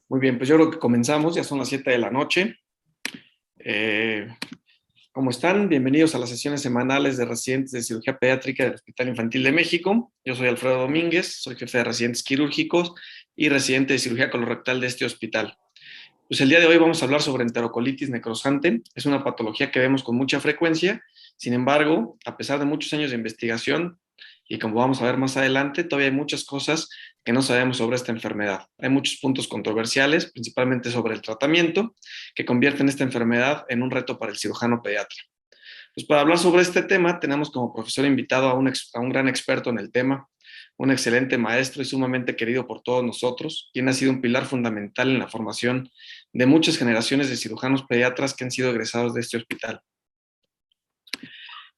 Muy bien, pues yo creo que comenzamos, ya son las 7 de la noche. Eh, ¿Cómo están? Bienvenidos a las sesiones semanales de residentes de cirugía pediátrica del Hospital Infantil de México. Yo soy Alfredo Domínguez, soy jefe de residentes quirúrgicos y residente de cirugía colorectal de este hospital. Pues el día de hoy vamos a hablar sobre enterocolitis necrosante. Es una patología que vemos con mucha frecuencia. Sin embargo, a pesar de muchos años de investigación, y como vamos a ver más adelante, todavía hay muchas cosas que no sabemos sobre esta enfermedad. Hay muchos puntos controversiales, principalmente sobre el tratamiento, que convierten esta enfermedad en un reto para el cirujano pediatra. Pues para hablar sobre este tema, tenemos como profesor invitado a un gran experto en el tema, un excelente maestro y sumamente querido por todos nosotros, quien ha sido un pilar fundamental en la formación de muchas generaciones de cirujanos pediatras que han sido egresados de este hospital.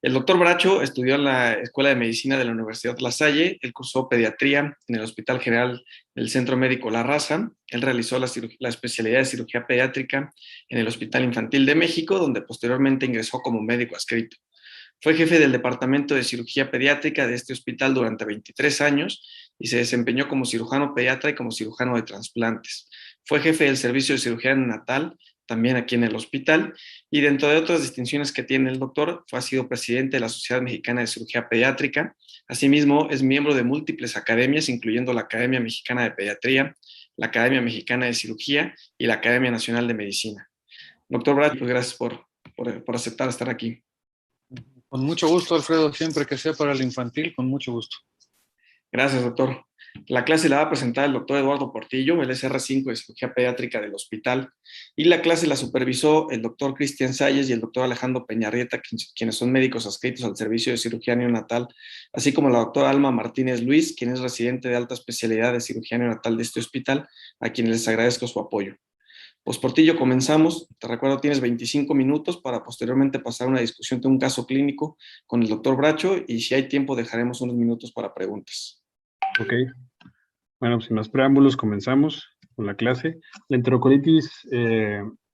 El doctor Bracho estudió en la Escuela de Medicina de la Universidad La Salle, él cursó pediatría en el Hospital General del Centro Médico La Raza, él realizó la especialidad de cirugía pediátrica en el Hospital Infantil de México, donde posteriormente ingresó como médico adscrito. Fue jefe del Departamento de Cirugía Pediátrica de este hospital durante 23 años y se desempeñó como cirujano pediatra y como cirujano de trasplantes. Fue jefe del servicio de cirugía neonatal, también aquí en el hospital, y dentro de otras distinciones que tiene el doctor, ha sido presidente de la Sociedad Mexicana de Cirugía Pediátrica. Asimismo, es miembro de múltiples academias, incluyendo la Academia Mexicana de Pediatría, la Academia Mexicana de Cirugía y la Academia Nacional de Medicina. Doctor Brad, pues gracias por aceptar estar aquí. Con mucho gusto, Alfredo, siempre que sea para el infantil, con mucho gusto. Gracias, doctor. La clase la va a presentar el doctor Eduardo Portillo, el SR5 de Cirugía Pediátrica del hospital, y la clase la supervisó el doctor Cristian Salles y el doctor Alejandro Peñarrieta, quienes son médicos adscritos al servicio de cirugía neonatal, así como la doctora Alma Martínez Luis, quien es residente de alta especialidad de cirugía neonatal de este hospital, a quienes les agradezco su apoyo. Pues Portillo, comenzamos. Te recuerdo, tienes 25 minutos para posteriormente pasar a una discusión de un caso clínico con el doctor Bracho y si hay tiempo dejaremos unos minutos para preguntas. Ok, bueno, sin más preámbulos comenzamos con la clase. La enterocolitis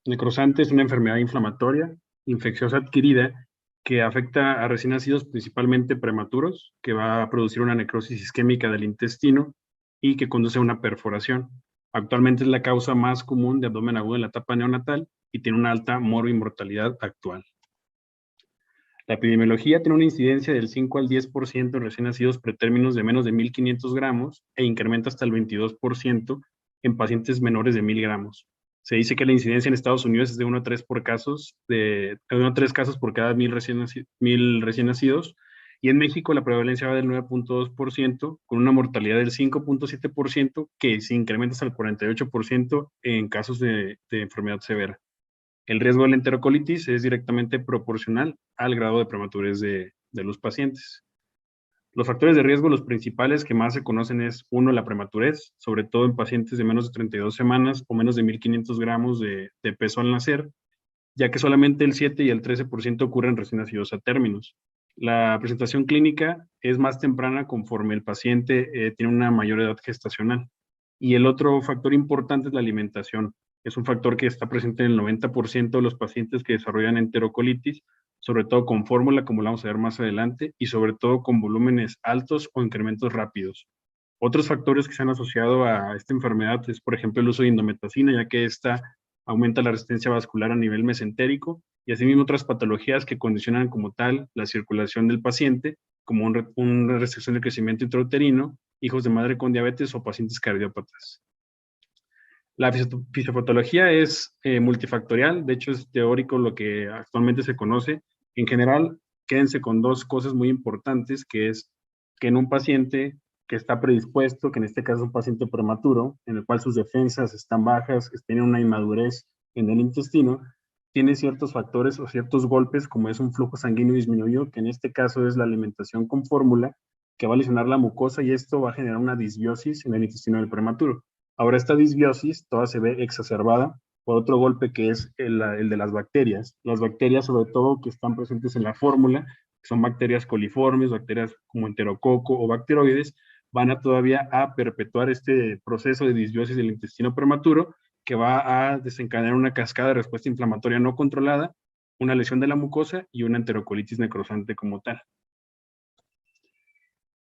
necrosante es una enfermedad inflamatoria, infecciosa adquirida, que afecta a recién nacidos, principalmente prematuros, que va a producir una necrosis isquémica del intestino y que conduce a una perforación. Actualmente es la causa más común de abdomen agudo en la etapa neonatal y tiene una alta morbimortalidad actual. La epidemiología tiene una incidencia del 5 al 10% en recién nacidos pretérminos de menos de 1.500 gramos e incrementa hasta el 22% en pacientes menores de 1.000 gramos. Se dice que la incidencia en Estados Unidos es de 1 a 3 casos por cada 1.000 recién nacidos, y en México la prevalencia va del 9.2% con una mortalidad del 5.7% que se incrementa hasta el 48% en casos de enfermedad severa. El riesgo de la enterocolitis es directamente proporcional al grado de prematurez de los pacientes. Los factores de riesgo, los principales que más se conocen es, uno, la prematurez, sobre todo en pacientes de menos de 32 semanas o menos de 1.500 gramos de peso al nacer, ya que solamente el 7 y el 13% ocurren recién nacidos a términos. La presentación clínica es más temprana conforme el paciente tiene una mayor edad gestacional. Y el otro factor importante es la alimentación. Es un factor que está presente en el 90% de los pacientes que desarrollan enterocolitis, sobre todo con fórmula, como lo vamos a ver más adelante, y sobre todo con volúmenes altos o incrementos rápidos. Otros factores que se han asociado a esta enfermedad es, por ejemplo, el uso de indometacina, ya que esta aumenta la resistencia vascular a nivel mesentérico, y asimismo otras patologías que condicionan como tal la circulación del paciente, como una restricción del crecimiento intrauterino, hijos de madre con diabetes o pacientes cardiópatas. La fisiopatología es multifactorial, de hecho es teórico lo que actualmente se conoce. En general, quédense con dos cosas muy importantes, que es que en un paciente que está predispuesto, que en este caso es un paciente prematuro, en el cual sus defensas están bajas, que tiene una inmadurez en el intestino, tiene ciertos factores o ciertos golpes, como es un flujo sanguíneo disminuido, que en este caso es la alimentación con fórmula, que va a lesionar la mucosa y esto va a generar una disbiosis en el intestino del prematuro. Ahora, esta disbiosis toda se ve exacerbada por otro golpe que es el de las bacterias. Las bacterias, sobre todo, que están presentes en la fórmula, que son bacterias coliformes, bacterias como enterococo o bacteroides, van a todavía a perpetuar este proceso de disbiosis del intestino prematuro, que va a desencadenar una cascada de respuesta inflamatoria no controlada, una lesión de la mucosa y una enterocolitis necrosante como tal.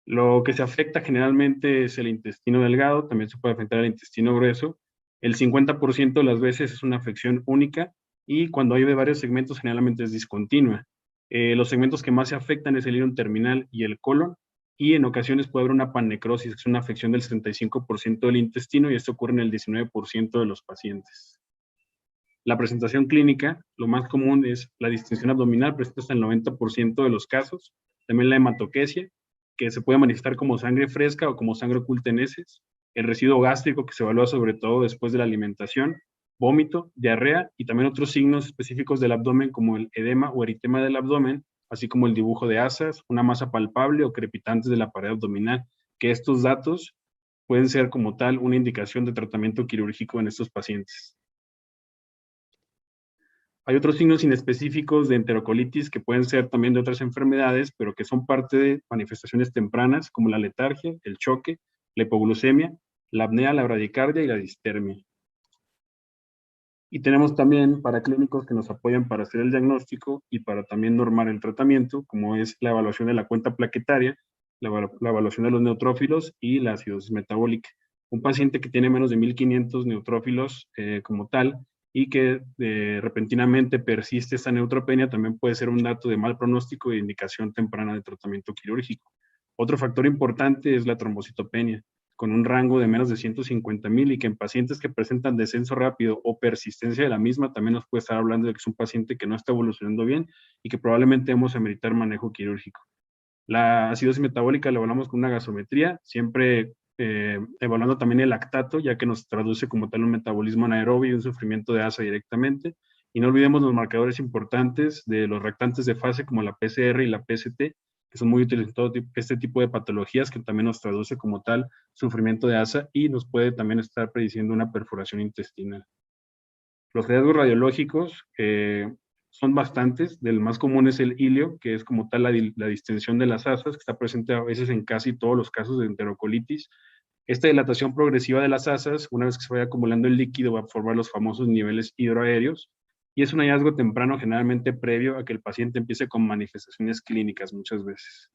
Lo que se afecta generalmente es el intestino delgado, también se puede afectar el intestino grueso, El 50% de las veces es una afección única y cuando hay de varios segmentos generalmente es discontinua. Los segmentos que más se afectan es el ileum terminal y el colon, y en ocasiones puede haber una panecrosis, que es una afección del 75% del intestino, y esto ocurre en el 19% de los pacientes. La presentación clínica, lo más común es la distensión abdominal, presenta hasta el 90% de los casos. También la hematoquesia, que se puede manifestar como sangre fresca o como sangre oculta en heces. El residuo gástrico, que se evalúa sobre todo después de la alimentación. Vómito, diarrea y también otros signos específicos del abdomen como el edema o eritema del abdomen, así como el dibujo de asas, una masa palpable o crepitantes de la pared abdominal, que estos datos pueden ser como tal una indicación de tratamiento quirúrgico en estos pacientes. Hay otros signos inespecíficos de enterocolitis que pueden ser también de otras enfermedades, pero que son parte de manifestaciones tempranas, como la letargia, el choque, la hipoglucemia, la apnea, la bradicardia y la distermia. Y tenemos también paraclínicos que nos apoyan para hacer el diagnóstico y para también normar el tratamiento, como es la evaluación de la cuenta plaquetaria, la evaluación de los neutrófilos y la acidosis metabólica. Un paciente que tiene menos de 1500 neutrófilos como tal, y que repentinamente persiste esta neutropenia, también puede ser un dato de mal pronóstico e indicación temprana de tratamiento quirúrgico. Otro factor importante es la trombocitopenia, con un rango de menos de 150,000 y que en pacientes que presentan descenso rápido o persistencia de la misma, también nos puede estar hablando de que es un paciente que no está evolucionando bien y que probablemente debemos ameritar manejo quirúrgico. La acidosis metabólica la evaluamos con una gasometría, siempre evaluando también el lactato, ya que nos traduce como tal un metabolismo anaerobio y un sufrimiento de ASA directamente. Y no olvidemos los marcadores importantes de los reactantes de fase como la PCR y la PST, que son muy útiles en todo este tipo de patologías, que también nos traduce como tal sufrimiento de ASA y nos puede también estar prediciendo una perforación intestinal. Los riesgos radiológicos son bastantes. Del más común es el ilio, que es como tal la distensión de las asas, que está presente a veces en casi todos los casos de enterocolitis. Esta dilatación progresiva de las asas, una vez que se vaya acumulando el líquido, va a formar los famosos niveles hidroaéreos, y es un hallazgo temprano generalmente previo a que el paciente empiece con manifestaciones clínicas muchas veces.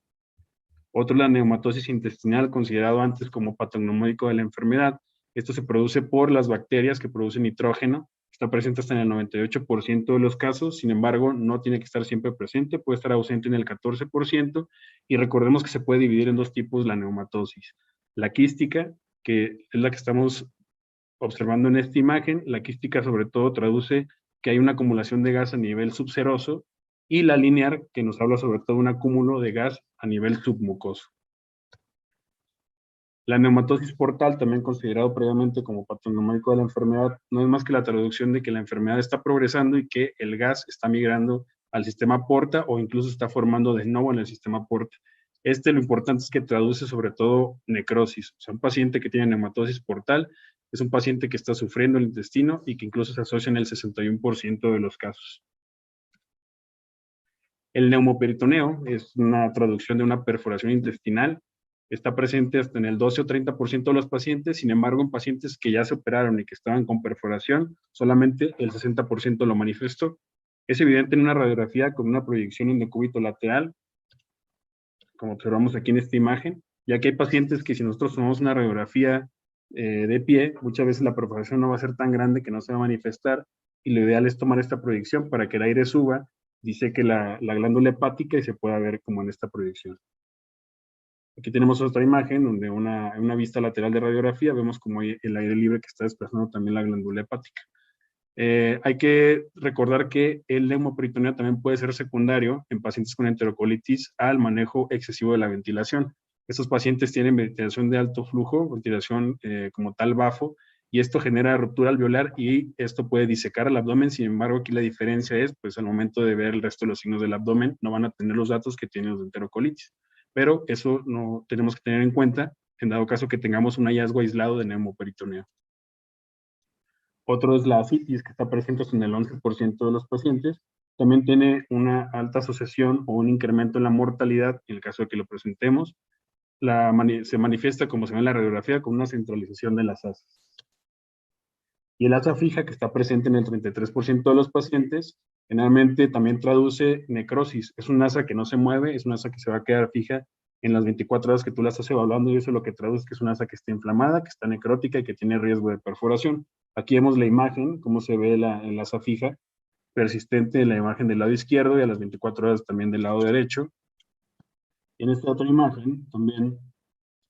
Otro es la neumatosis intestinal, considerado antes como patognomónico de la enfermedad. Esto se produce por las bacterias que producen nitrógeno. Está presente hasta en el 98% de los casos, sin embargo, no tiene que estar siempre presente, puede estar ausente en el 14%, y recordemos que se puede dividir en dos tipos la neumatosis. La quística, que es la que estamos observando en esta imagen. La quística sobre todo traduce que hay una acumulación de gas a nivel subseroso, y la linear, que nos habla sobre todo de un acúmulo de gas a nivel submucoso. La neumatosis portal, también considerado previamente como patognomónico de la enfermedad, no es más que la traducción de que la enfermedad está progresando y que el gas está migrando al sistema porta o incluso está formando de nuevo en el sistema porta. Lo importante es que traduce sobre todo necrosis. O sea, un paciente que tiene neumatosis portal es un paciente que está sufriendo el intestino y que incluso se asocia en el 61% de los casos. El neumoperitoneo es una traducción de una perforación intestinal. Está presente hasta en el 12 o 30% de los pacientes, sin embargo, en pacientes que ya se operaron y que estaban con perforación, solamente el 60% lo manifestó. Es evidente en una radiografía con una proyección en decúbito lateral, como observamos aquí en esta imagen, ya que hay pacientes que si nosotros tomamos una radiografía de pie, muchas veces la perforación no va a ser tan grande que no se va a manifestar, y lo ideal es tomar esta proyección para que el aire suba, diseque la glándula hepática y se pueda ver como en esta proyección. Aquí tenemos otra imagen donde en una vista lateral de radiografía vemos como hay el aire libre que está desplazando también la glándula hepática. Hay que recordar que el neumoperitoneo también puede ser secundario en pacientes con enterocolitis al manejo excesivo de la ventilación. Estos pacientes tienen ventilación de alto flujo, ventilación como tal bafo, y esto genera ruptura alveolar y esto puede disecar el abdomen. Sin embargo, aquí la diferencia es, pues al momento de ver el resto de los signos del abdomen, no van a tener los datos que tienen los de enterocolitis. Pero eso no tenemos que tener en cuenta en dado caso que tengamos un hallazgo aislado de neumoperitoneo. Otro es la ascitis, que está presente en el 11% de los pacientes. También tiene una alta asociación o un incremento en la mortalidad en el caso de que lo presentemos. Se manifiesta, como se ve en la radiografía, con una centralización de las asas. Y el asa fija, que está presente en el 33% de los pacientes, generalmente también traduce necrosis. Es un asa que no se mueve, es una asa que se va a quedar fija en las 24 horas que tú la estás evaluando, y eso es lo que traduce que es una asa que está inflamada, que está necrótica y que tiene riesgo de perforación. Aquí vemos la imagen, cómo se ve en la asa fija, persistente en la imagen del lado izquierdo y a las 24 horas también del lado derecho. Y en esta otra imagen también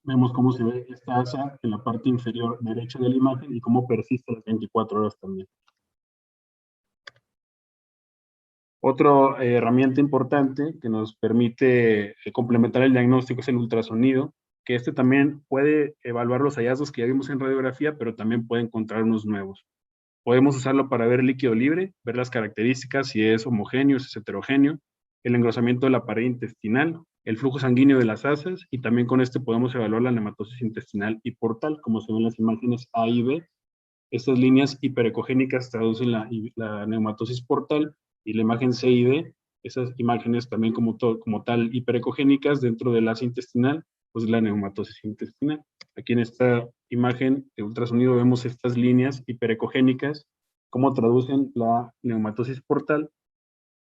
vemos cómo se ve esta asa en la parte inferior derecha de la imagen y cómo persiste las 24 horas también. Otra herramienta importante que nos permite complementar el diagnóstico es el ultrasonido, que este también puede evaluar los hallazgos que ya vimos en radiografía, pero también puede encontrar unos nuevos. Podemos usarlo para ver líquido libre, ver las características, si es homogéneo, si es heterogéneo, el engrosamiento de la pared intestinal, el flujo sanguíneo de las asas, y también con este podemos evaluar la nematosis intestinal y portal, como se ven en las imágenes A y B. Estas líneas hiperecogénicas traducen la neumatosis portal, y la imagen C y D, esas imágenes también como tal hiperecogénicas dentro del asa intestinal, pues la neumatosis intestinal. Aquí en esta imagen de ultrasonido vemos estas líneas hiperecogénicas, cómo traducen la neumatosis portal,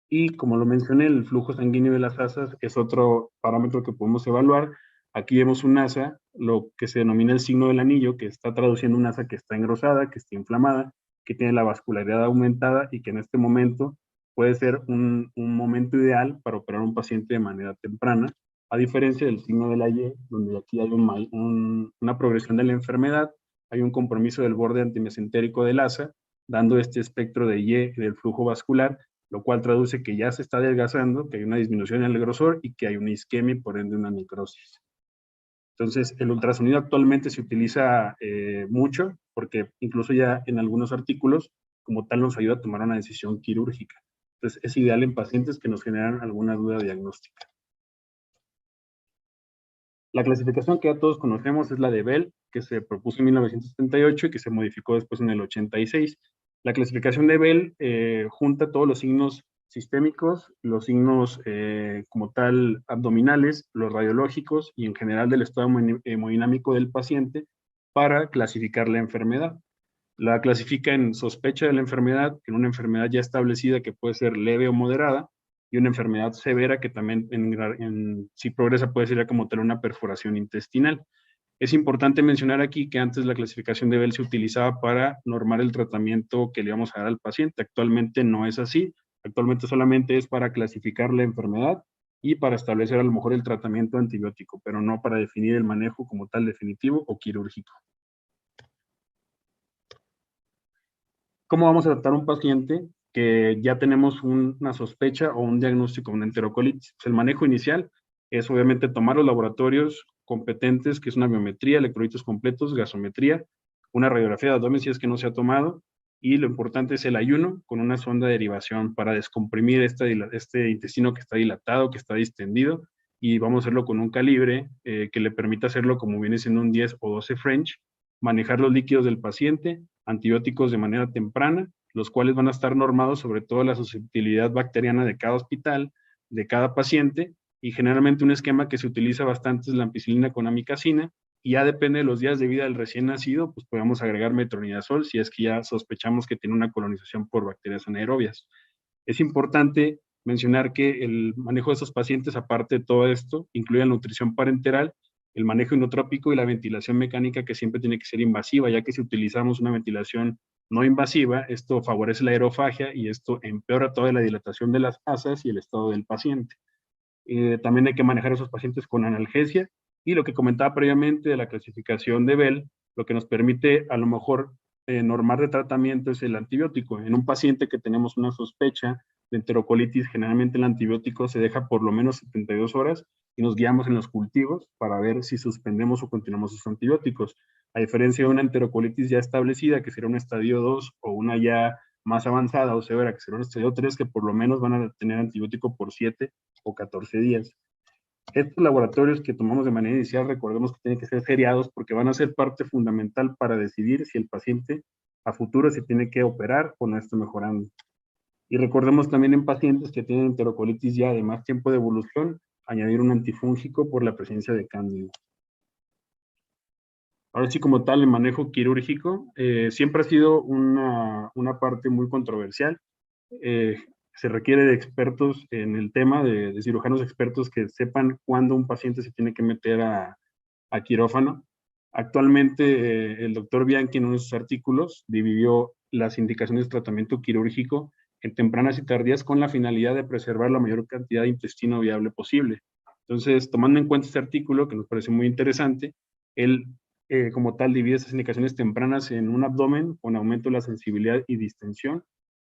y como lo mencioné, el flujo sanguíneo de las asas es otro parámetro que podemos evaluar. Aquí vemos un asa, lo que se denomina el signo del anillo, que está traduciendo un asa que está engrosada, que está inflamada, que tiene la vascularidad aumentada y que en este momento puede ser un momento ideal para operar a un paciente de manera temprana, a diferencia del signo de la Y, donde aquí hay una progresión de la enfermedad, hay un compromiso del borde antimesentérico del asa, dando este espectro de Y del flujo vascular, lo cual traduce que ya se está adelgazando, que hay una disminución en el grosor y que hay una isquemia y por ende una necrosis. Entonces, el ultrasonido actualmente se utiliza mucho, porque incluso ya en algunos artículos, como tal, nos ayuda a tomar una decisión quirúrgica. Entonces, es ideal en pacientes que nos generan alguna duda diagnóstica. La clasificación que ya todos conocemos es la de Bell, que se propuso en 1978 y que se modificó después en el 86. La clasificación de Bell junta todos los signos sistémicos, los signos como tal abdominales, los radiológicos y en general del estado hemodinámico del paciente para clasificar la enfermedad. La clasifica en sospecha de la enfermedad, en una enfermedad ya establecida que puede ser leve o moderada, y una enfermedad severa que también si progresa puede ser como tal una perforación intestinal. Es importante mencionar aquí que antes la clasificación de Bell se utilizaba para normar el tratamiento que le íbamos a dar al paciente. Actualmente no es así. Actualmente solamente es para clasificar la enfermedad y para establecer a lo mejor el tratamiento antibiótico, pero no para definir el manejo como tal definitivo o quirúrgico. ¿Cómo vamos a tratar a un paciente que ya tenemos una sospecha o un diagnóstico de una enterocolitis? Pues el manejo inicial es obviamente tomar los laboratorios competentes, que es una biometría, electrolitos completos, gasometría, una radiografía de abdomen si es que no se ha tomado, y lo importante es el ayuno con una sonda de derivación para descomprimir este intestino que está dilatado, que está distendido, y vamos a hacerlo con un calibre que le permita hacerlo como viene siendo un 10 o 12 French, manejar los líquidos del paciente, antibióticos de manera temprana, los cuales van a estar normados sobre todo la susceptibilidad bacteriana de cada hospital, de cada paciente, y generalmente un esquema que se utiliza bastante es la ampicilina con amicacina, y ya depende de los días de vida del recién nacido, pues podemos agregar metronidazol si es que ya sospechamos que tiene una colonización por bacterias anaerobias. Es importante mencionar que el manejo de esos pacientes, aparte de todo esto, incluye la nutrición parenteral, el manejo inotrópico y la ventilación mecánica, que siempre tiene que ser invasiva, ya que si utilizamos una ventilación no invasiva, esto favorece la aerofagia y esto empeora toda la dilatación de las asas y el estado del paciente. También hay que manejar a esos pacientes con analgesia, y lo que comentaba previamente de la clasificación de Bell, lo que nos permite a lo mejor normar de tratamiento es el antibiótico. En un paciente que tenemos una sospecha de enterocolitis, generalmente el antibiótico se deja por lo menos 72 horas y nos guiamos en los cultivos para ver si suspendemos o continuamos los antibióticos. A diferencia de una enterocolitis ya establecida, que será un estadio 2 o una ya más avanzada o severa, que será un estadio 3, que por lo menos van a tener antibiótico por 7 o 14 días. Estos laboratorios que tomamos de manera inicial, recordemos que tienen que ser seriados porque van a ser parte fundamental para decidir si el paciente a futuro se tiene que operar o no está mejorando. Y recordemos también en pacientes que tienen enterocolitis ya de más tiempo de evolución, añadir un antifúngico por la presencia de cándida. Ahora sí, como tal, el manejo quirúrgico siempre ha sido una parte muy controversial. Se requiere de expertos en el tema, de cirujanos expertos que sepan cuándo un paciente se tiene que meter a quirófano. Actualmente, el doctor Bianchi en uno de sus artículos dividió las indicaciones de tratamiento quirúrgico en tempranas y tardías con la finalidad de preservar la mayor cantidad de intestino viable posible. Entonces, tomando en cuenta este artículo, que nos parece muy interesante, él como tal divide esas indicaciones tempranas en un abdomen con aumento de la sensibilidad y distensión,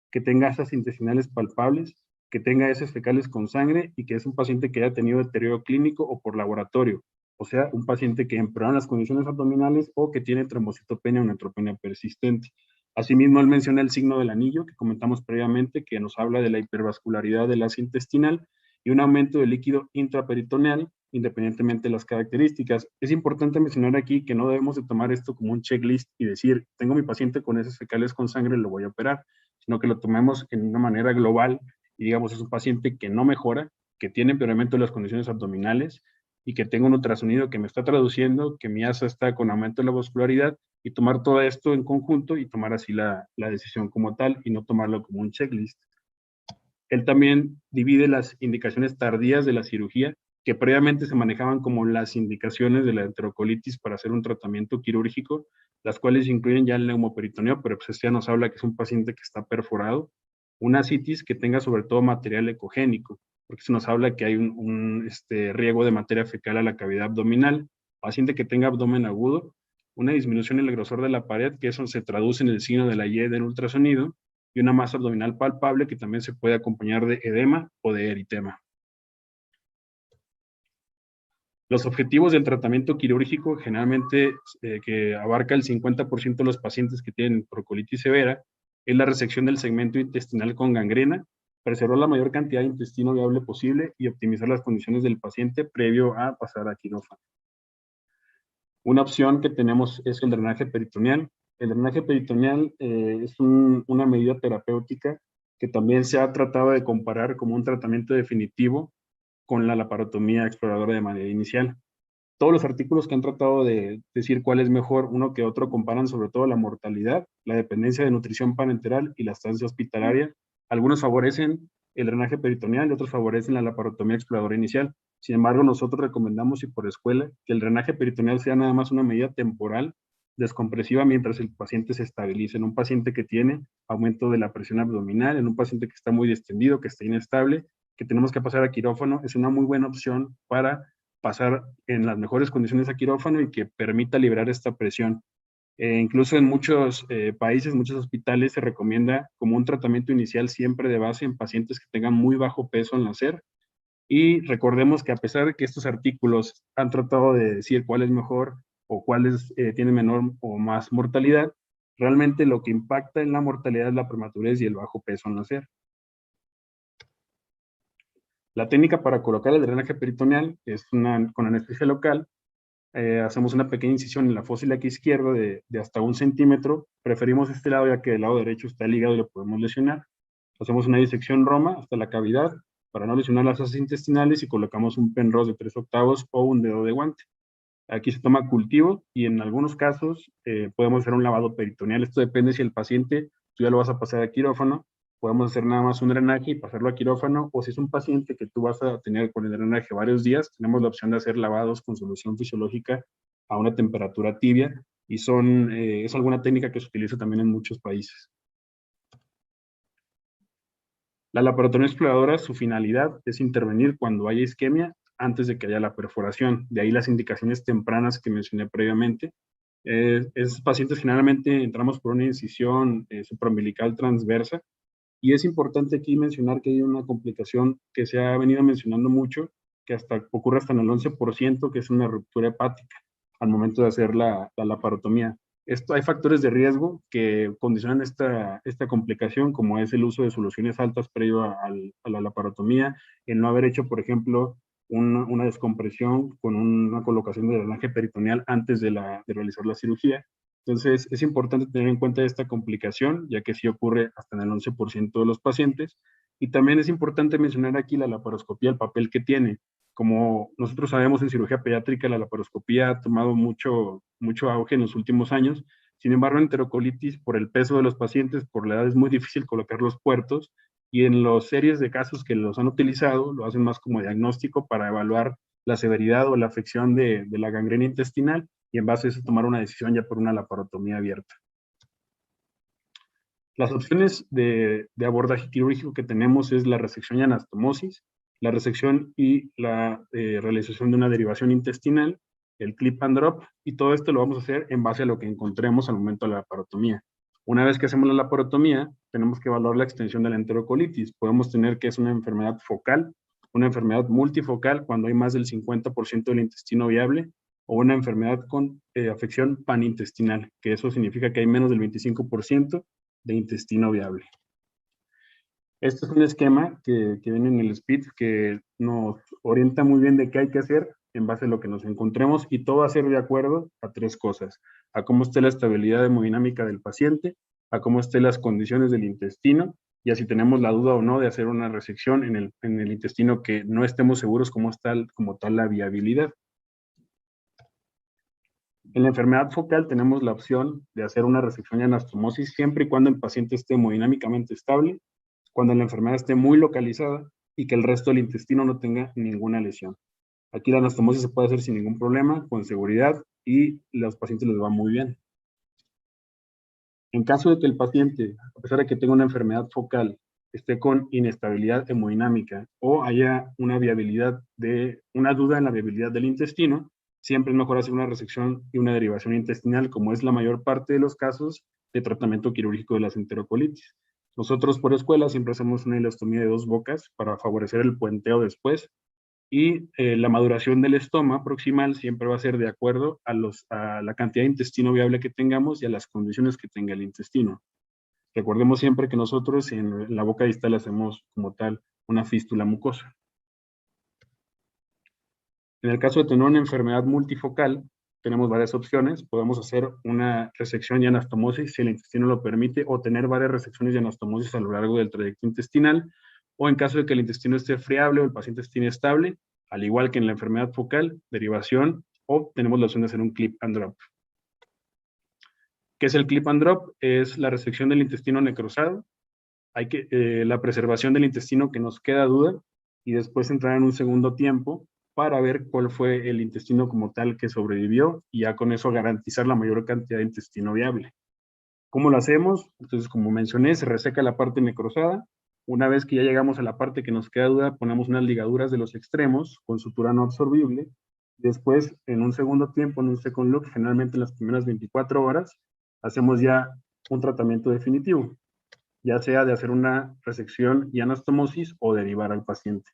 que tenga asas intestinales palpables, que tenga heces fecales con sangre y que es un paciente que haya tenido deterioro clínico o por laboratorio, o sea, un paciente que empeora las condiciones abdominales o que tiene trombocitopenia o neutropenia persistente. Asimismo, él menciona el signo del anillo que comentamos previamente, que nos habla de la hipervascularidad del ácido intestinal y un aumento del líquido intraperitoneal, independientemente de las características. Es importante mencionar aquí que no debemos de tomar esto como un checklist y decir, tengo mi paciente con heces fecales con sangre, lo voy a operar, sino que lo tomemos en una manera global y digamos, es un paciente que no mejora, que tiene empeoramiento de las condiciones abdominales, y que tengo un ultrasonido que me está traduciendo que mi asa está con aumento de la vascularidad, y tomar todo esto en conjunto y tomar así la decisión como tal y no tomarlo como un checklist. Él también divide las indicaciones tardías de la cirugía, que previamente se manejaban como las indicaciones de la enterocolitis para hacer un tratamiento quirúrgico, las cuales incluyen ya el neumoperitoneo, pero pues este ya nos habla que es un paciente que está perforado, una ascitis que tenga sobre todo material ecogénico, porque se nos habla que hay un riego de materia fecal a la cavidad abdominal, paciente que tenga abdomen agudo, una disminución en el grosor de la pared, que eso se traduce en el signo de la Y del ultrasonido, y una masa abdominal palpable que también se puede acompañar de edema o de eritema. Los objetivos del tratamiento quirúrgico, generalmente que abarca el 50% de los pacientes que tienen procolitis severa, es la resección del segmento intestinal con gangrena, preservar la mayor cantidad de intestino viable posible y optimizar las condiciones del paciente previo a pasar a quirófano. Una opción que tenemos es el drenaje peritoneal. El drenaje peritoneal es una medida terapéutica que también se ha tratado de comparar como un tratamiento definitivo con la laparotomía exploradora de manera inicial. Todos los artículos que han tratado de decir cuál es mejor uno que otro comparan sobre todo la mortalidad, la dependencia de nutrición parenteral y la estancia hospitalaria. Algunos favorecen el drenaje peritoneal y otros favorecen la laparotomía exploradora inicial. Sin embargo, nosotros recomendamos, y por escuela, que el drenaje peritoneal sea nada más una medida temporal, descompresiva, mientras el paciente se estabilice. En un paciente que tiene aumento de la presión abdominal, en un paciente que está muy distendido, que está inestable, que tenemos que pasar a quirófano, es una muy buena opción para pasar en las mejores condiciones a quirófano y que permita liberar esta presión. Incluso en muchos países, muchos hospitales, se recomienda como un tratamiento inicial siempre de base en pacientes que tengan muy bajo peso al nacer. Y recordemos que a pesar de que estos artículos han tratado de decir cuál es mejor o cuáles tienen menor o más mortalidad, realmente lo que impacta en la mortalidad es la prematurez y el bajo peso al nacer. La técnica para colocar el drenaje peritoneal es con anestesia local. Hacemos una pequeña incisión en la fosa ilíaca izquierda de hasta 1 centímetro. Preferimos este lado ya que del lado derecho está el hígado y lo podemos lesionar. Hacemos una disección roma hasta la cavidad para no lesionar las asas intestinales y colocamos un Penrose de 3/8 o un dedo de guante. Aquí se toma cultivo y en algunos casos podemos hacer un lavado peritoneal. Esto depende si el paciente, tú ya lo vas a pasar a quirófano, podemos hacer nada más un drenaje y pasarlo a quirófano, o si es un paciente que tú vas a tener con el drenaje varios días, tenemos la opción de hacer lavados con solución fisiológica a una temperatura tibia, y es alguna técnica que se utiliza también en muchos países. La laparotomía exploradora, su finalidad es intervenir cuando haya isquemia antes de que haya la perforación. De ahí las indicaciones tempranas que mencioné previamente. Esos pacientes generalmente entramos por una incisión supraumbilical transversa, y es importante aquí mencionar que hay una complicación que se ha venido mencionando mucho, que ocurre hasta en el 11%, que es una ruptura hepática al momento de hacer la laparotomía. Hay factores de riesgo que condicionan esta complicación, como es el uso de soluciones altas previo a la laparotomía, el no haber hecho, por ejemplo, una descompresión con una colocación de drenaje peritoneal antes de realizar la cirugía. Entonces, es importante tener en cuenta esta complicación, ya que sí ocurre hasta en el 11% de los pacientes. Y también es importante mencionar aquí la laparoscopía, el papel que tiene. Como nosotros sabemos, en cirugía pediátrica la laparoscopía ha tomado mucho auge en los últimos años. Sin embargo, en enterocolitis, por el peso de los pacientes, por la edad, es muy difícil colocar los puertos, y en las series de casos que los han utilizado, lo hacen más como diagnóstico para evaluar la severidad o la afección de la gangrena intestinal, y en base a eso tomar una decisión ya por una laparotomía abierta. Las opciones de abordaje quirúrgico que tenemos es la resección y anastomosis, la resección y la realización de una derivación intestinal, el clip and drop, y todo esto lo vamos a hacer en base a lo que encontremos al momento de la laparotomía. Una vez que hacemos la laparotomía, tenemos que evaluar la extensión de la enterocolitis. Podemos tener que es una enfermedad focal, una enfermedad multifocal cuando hay más del 50% del intestino viable, o una enfermedad con afección panintestinal, que eso significa que hay menos del 25% de intestino viable. Este es un esquema que viene en el SPID que nos orienta muy bien de qué hay que hacer en base a lo que nos encontremos, y todo va a ser de acuerdo a tres cosas: a cómo esté la estabilidad hemodinámica del paciente, a cómo estén las condiciones del intestino, y a si tenemos la duda o no de hacer una resección en el intestino que no estemos seguros cómo está como tal la viabilidad. En la enfermedad focal tenemos la opción de hacer una resección y anastomosis siempre y cuando el paciente esté hemodinámicamente estable, cuando la enfermedad esté muy localizada y que el resto del intestino no tenga ninguna lesión. Aquí la anastomosis se puede hacer sin ningún problema, con seguridad, y a los pacientes les va muy bien. En caso de que el paciente, a pesar de que tenga una enfermedad focal, esté con inestabilidad hemodinámica o haya una duda en la viabilidad del intestino, siempre es mejor hacer una resección y una derivación intestinal, como es la mayor parte de los casos de tratamiento quirúrgico de las enterocolitis. Nosotros por escuela siempre hacemos una ileostomía de 2 bocas para favorecer el puenteo después, y la maduración del estoma proximal siempre va a ser de acuerdo a la cantidad de intestino viable que tengamos y a las condiciones que tenga el intestino. Recordemos siempre que nosotros en la boca distal hacemos como tal una fístula mucosa. En el caso de tener una enfermedad multifocal, tenemos varias opciones. Podemos hacer una resección y anastomosis si el intestino lo permite, o tener varias resecciones y anastomosis a lo largo del trayecto intestinal, o en caso de que el intestino esté friable o el paciente esté inestable, al igual que en la enfermedad focal, derivación, o tenemos la opción de hacer un clip and drop. ¿Qué es el clip and drop? Es la resección del intestino necrosado, la preservación del intestino que nos queda duda, y después entrar en un segundo tiempo para ver cuál fue el intestino como tal que sobrevivió, y ya con eso garantizar la mayor cantidad de intestino viable. ¿Cómo lo hacemos? Entonces, como mencioné, se reseca la parte necrosada. Una vez que ya llegamos a la parte que nos queda duda, ponemos unas ligaduras de los extremos con sutura no absorbible. Después, en un segundo tiempo, en un second look, generalmente en las primeras 24 horas, hacemos ya un tratamiento definitivo, ya sea de hacer una resección y anastomosis o derivar al paciente.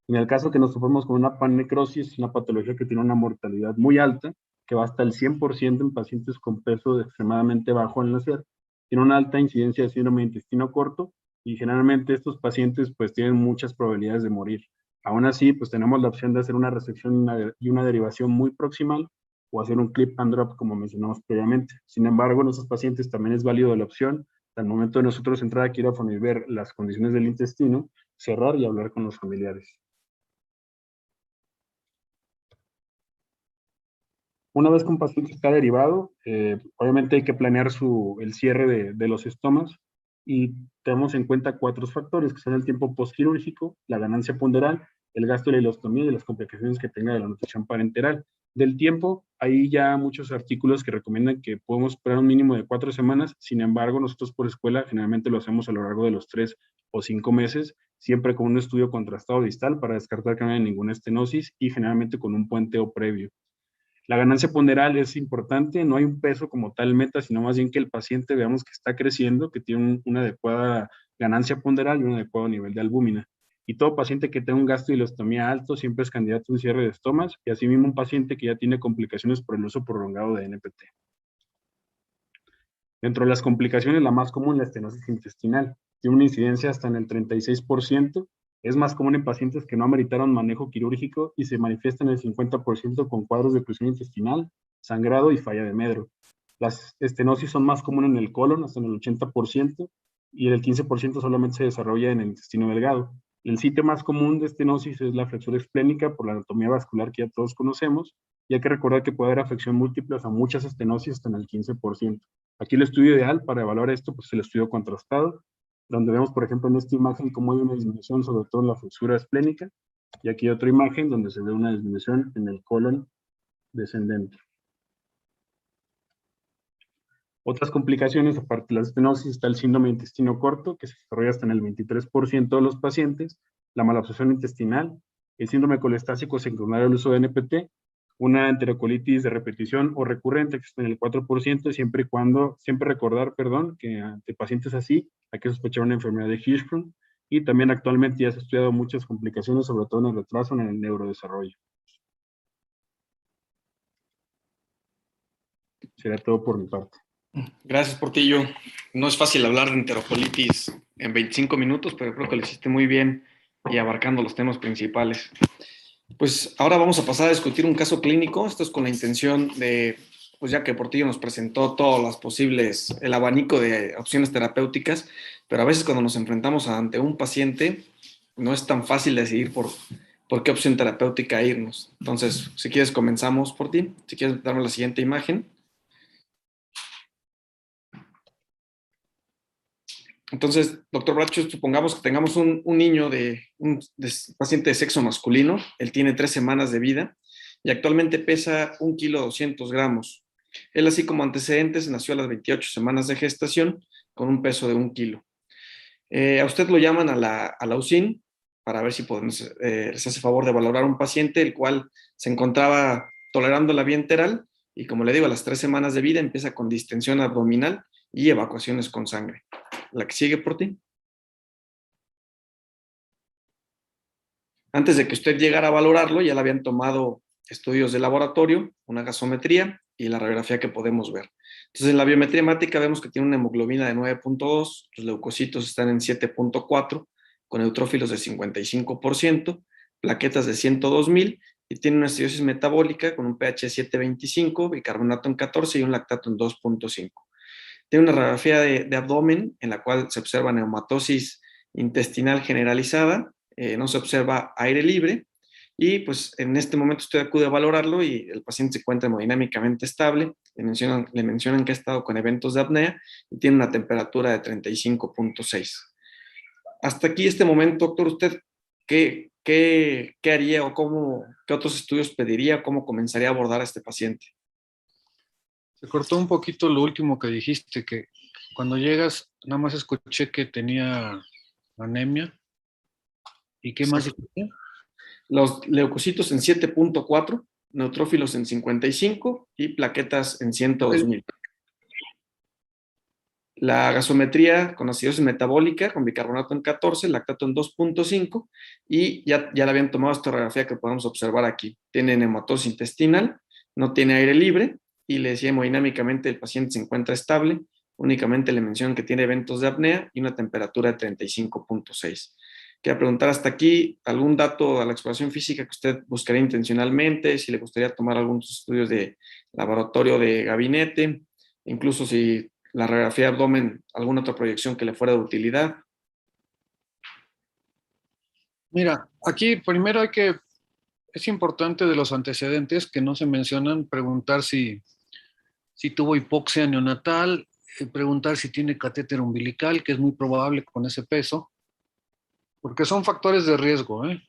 En el caso que nos topemos con una panecrosis, una patología que tiene una mortalidad muy alta, que va hasta el 100% en pacientes con peso extremadamente bajo al nacer, tiene una alta incidencia de síndrome de intestino corto, y generalmente estos pacientes pues tienen muchas probabilidades de morir. Aún así, pues tenemos la opción de hacer una resección y una derivación muy proximal, o hacer un clip and drop como mencionamos previamente. Sin embargo, en estos pacientes también es válido la opción, al momento de nosotros entrar a quirófano y ver las condiciones del intestino, cerrar y hablar con los familiares. Una vez que un paciente está derivado, obviamente hay que planear el cierre de los estomas, y tenemos en cuenta 4 factores, que son el tiempo postquirúrgico, la ganancia ponderal, el gasto de la ileostomía y las complicaciones que tenga de la nutrición parenteral. Del tiempo, hay ya muchos artículos que recomiendan que podemos esperar un mínimo de 4 semanas. Sin embargo, nosotros por escuela generalmente lo hacemos a lo largo de los 3 o 5 meses, siempre con un estudio contrastado distal para descartar que no haya ninguna estenosis, y generalmente con un puenteo previo. La ganancia ponderal es importante, no hay un peso como tal meta, sino más bien que el paciente veamos que está creciendo, que tiene una adecuada ganancia ponderal y un adecuado nivel de albúmina. Y todo paciente que tenga un gasto de ileostomía alto siempre es candidato a un cierre de estomas, y asimismo un paciente que ya tiene complicaciones por el uso prolongado de NPT. Dentro de las complicaciones, la más común, la estenosis intestinal, tiene una incidencia hasta en el 36%, es más común en pacientes que no ameritaron manejo quirúrgico y se manifiesta en el 50% con cuadros de presión intestinal, sangrado y falla de medro. Las estenosis son más comunes en el colon, hasta en el 80%, y el 15% solamente se desarrolla en el intestino delgado. El sitio más común de estenosis es la fractura esplénica por la anatomía vascular que ya todos conocemos, y hay que recordar que puede haber afección múltiple, o sea, muchas estenosis hasta en el 15%. Aquí el estudio ideal para evaluar esto pues, es el estudio contrastado, donde vemos, por ejemplo, en esta imagen cómo hay una disminución, sobre todo en la fractura esplénica, y aquí otra imagen donde se ve una disminución en el colon descendente. Otras complicaciones, aparte de la estenosis, está el síndrome de intestino corto, que se desarrolla hasta en el 23% de los pacientes, la malabsorción intestinal, el síndrome colestásico secundario al uso de NPT, una enterocolitis de repetición o recurrente, que está en el 4%, siempre recordar, que ante pacientes así hay que sospechar una enfermedad de Hirschsprung, y también actualmente ya se ha estudiado muchas complicaciones, sobre todo en el retraso en el neurodesarrollo. Sería todo por mi parte. Gracias, Portillo. No es fácil hablar de enterocolitis en 25 minutos, pero creo que lo hiciste muy bien y abarcando los temas principales. Pues ahora vamos a pasar a discutir un caso clínico. Esto es con la intención de, pues ya que Portillo nos presentó todas las posibles, el abanico de opciones terapéuticas, pero a veces cuando nos enfrentamos ante un paciente, no es tan fácil decidir por qué opción terapéutica irnos. Entonces, si quieres, comenzamos por ti. Si quieres darme la siguiente imagen. Entonces, doctor Bracho, supongamos que tengamos un niño un paciente de sexo masculino, él tiene 3 semanas de vida y actualmente pesa 1,2 kg. Él, así como antecedentes, nació a las 28 semanas de gestación con un peso de 1 kilo. A usted lo llaman a la UCIN para ver si les hace favor de valorar un paciente el cual se encontraba tolerando la vía enteral y, como le digo, a las 3 semanas de vida empieza con distensión abdominal y evacuaciones con sangre. La que sigue, por ti. Antes de que usted llegara a valorarlo, ya le habían tomado estudios de laboratorio, una gasometría y la radiografía que podemos ver. Entonces, en la biometría hemática vemos que tiene una hemoglobina de 9.2, los leucocitos están en 7.4, con neutrófilos de 55%, plaquetas de 102,000 y tiene una acidosis metabólica con un pH 7.25, bicarbonato en 14 y un lactato en 2.5. Tiene una radiografía de abdomen en la cual se observa neumatosis intestinal generalizada, no se observa aire libre y pues en este momento usted acude a valorarlo y el paciente se encuentra hemodinámicamente estable, le mencionan que ha estado con eventos de apnea y tiene una temperatura de 35.6. Hasta aquí este momento, doctor, ¿usted qué haría o qué otros estudios pediría, cómo comenzaría a abordar a este paciente? Se cortó un poquito lo último que dijiste, que cuando llegas, nada más escuché que tenía anemia. ¿Y qué más dijiste? Los leucocitos en 7.4, neutrófilos en 55 y plaquetas en 102,000. La gasometría con acidosis metabólica, con bicarbonato en 14, lactato en 2.5 y ya le habían tomado esta radiografía que podemos observar aquí. Tiene neumatosis intestinal, no tiene aire libre y le decía hemodinámicamente el paciente se encuentra estable, únicamente le mencionan que tiene eventos de apnea y una temperatura de 35.6. Quería preguntar hasta aquí algún dato a la exploración física que usted buscaría intencionalmente, si le gustaría tomar algunos estudios de laboratorio de gabinete, incluso si la radiografía de abdomen, alguna otra proyección que le fuera de utilidad. Mira, aquí primero es importante de los antecedentes que no se mencionan, preguntar si tuvo hipoxia neonatal, preguntar si tiene catéter umbilical, que es muy probable con ese peso, porque son factores de riesgo, ¿eh?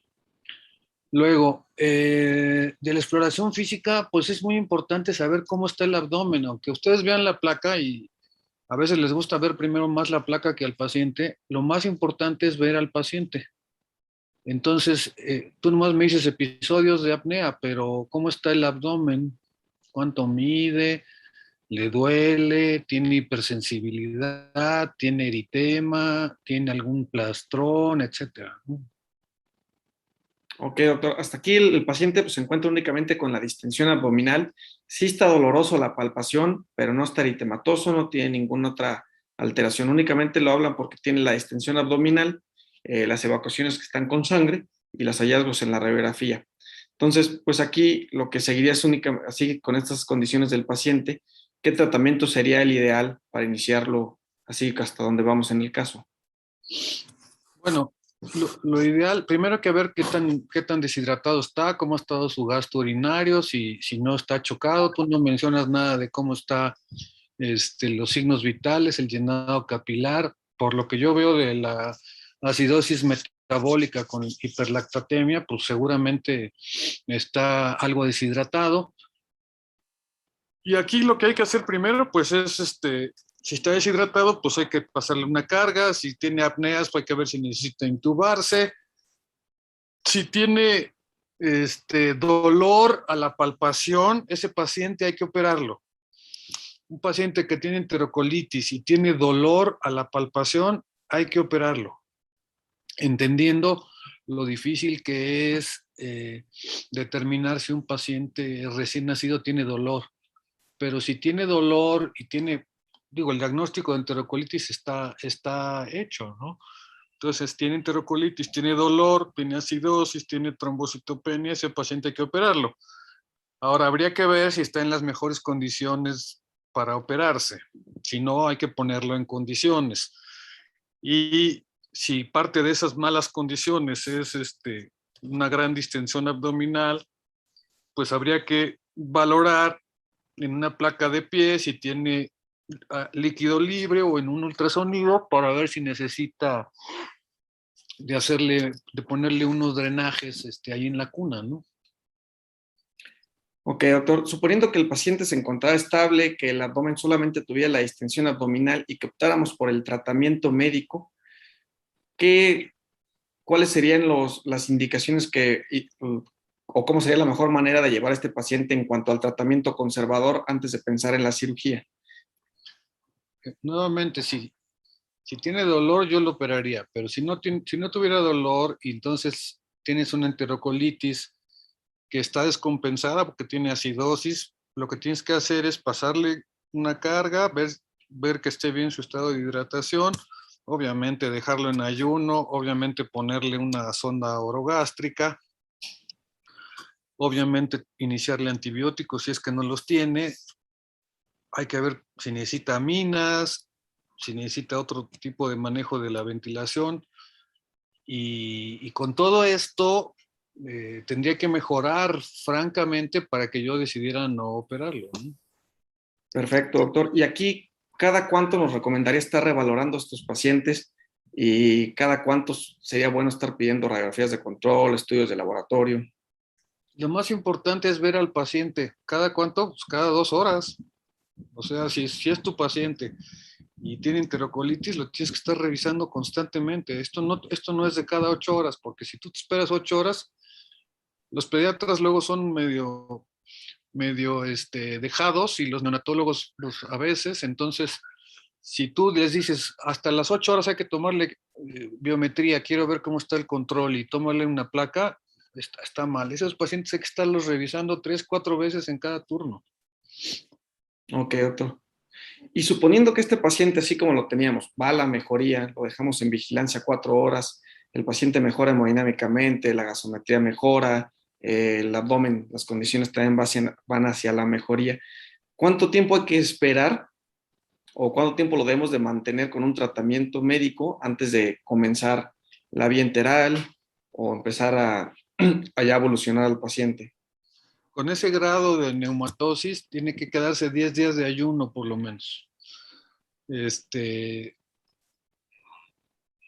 Luego, de la exploración física, pues es muy importante saber cómo está el abdomen, aunque ustedes vean la placa y a veces les gusta ver primero más la placa que al paciente, lo más importante es ver al paciente. Entonces, tú nomás me dices episodios de apnea, pero ¿cómo está el abdomen? ¿Cuánto mide? ¿Le duele? ¿Tiene hipersensibilidad? ¿Tiene eritema? ¿Tiene algún plastrón? Etcétera, ¿no? Ok, doctor. Hasta aquí el paciente pues, se encuentra únicamente con la distensión abdominal. Sí está doloroso la palpación, pero no está eritematoso, no tiene ninguna otra alteración. Únicamente lo hablan porque tiene la distensión abdominal, las evacuaciones que están con sangre y los hallazgos en la radiografía. Entonces, pues aquí lo que seguiría es únicamente, así con estas condiciones del paciente, ¿qué tratamiento sería el ideal para iniciarlo así hasta donde vamos en el caso? Bueno, lo ideal, primero hay que ver qué tan deshidratado está, cómo ha estado su gasto urinario, si no está chocado. Tú no mencionas nada de cómo está los signos vitales, el llenado capilar. Por lo que yo veo de la acidosis metabólica con hiperlactatemia, pues seguramente está algo deshidratado. Y aquí lo que hay que hacer primero, pues es, si está deshidratado, pues hay que pasarle una carga. Si tiene apneas, pues hay que ver si necesita intubarse. Si tiene dolor a la palpación, ese paciente hay que operarlo. Un paciente que tiene enterocolitis y tiene dolor a la palpación, hay que operarlo, entendiendo lo difícil que es determinar si un paciente recién nacido tiene dolor. Pero si tiene dolor y tiene, digo, el diagnóstico de enterocolitis está hecho, ¿no? Entonces, tiene enterocolitis, tiene dolor, tiene acidosis, tiene trombocitopenia, ese paciente hay que operarlo. Ahora, habría que ver si está en las mejores condiciones para operarse. Si no, hay que ponerlo en condiciones. Y si parte de esas malas condiciones es una gran distensión abdominal, pues habría que valorar en una placa de pie si tiene líquido libre o en un ultrasonido para ver si necesita de ponerle unos drenajes ahí en la cuna, ¿no? Ok, doctor. Suponiendo que el paciente se encontrara estable, que el abdomen solamente tuviera la distensión abdominal y que optáramos por el tratamiento médico, ¿cuáles serían las indicaciones o cómo sería la mejor manera de llevar a este paciente en cuanto al tratamiento conservador antes de pensar en la cirugía? Nuevamente, si tiene dolor, yo lo operaría, pero si no tuviera dolor y entonces tienes una enterocolitis que está descompensada porque tiene acidosis, lo que tienes que hacer es pasarle una carga, ver que esté bien su estado de hidratación, obviamente dejarlo en ayuno, obviamente ponerle una sonda orogástrica, obviamente iniciarle antibióticos si es que no los tiene. Hay que ver si necesita aminas, si necesita otro tipo de manejo de la ventilación. Y con todo esto, tendría que mejorar francamente para que yo decidiera no operarlo, ¿no? Perfecto, doctor. Y aquí, ¿cada cuánto nos recomendaría estar revalorando a estos pacientes? ¿Y cada cuánto sería bueno estar pidiendo radiografías de control, estudios de laboratorio? Lo más importante es ver al paciente. ¿Cada cuánto? Pues cada 2 horas. O sea, si es tu paciente y tiene enterocolitis, lo tienes que estar revisando constantemente. Esto no es de cada 8 horas, porque si tú te esperas 8 horas, los pediatras luego son medio dejados y los neonatólogos a veces. Entonces, si tú les dices hasta las 8 horas hay que tomarle biometría, quiero ver cómo está el control y tomarle una placa, está mal. Esos pacientes hay que estarlos revisando 3, 4 veces en cada turno. Ok, doctor. Y suponiendo que este paciente, así como lo teníamos, va a la mejoría, lo dejamos en vigilancia 4 horas, el paciente mejora hemodinámicamente, la gasometría mejora, el abdomen, las condiciones también van hacia la mejoría. ¿Cuánto tiempo hay que esperar o cuánto tiempo lo debemos de mantener con un tratamiento médico antes de comenzar la vía enteral o empezar a ya evolucionar al paciente? Con ese grado de neumatosis tiene que quedarse 10 días de ayuno por lo menos.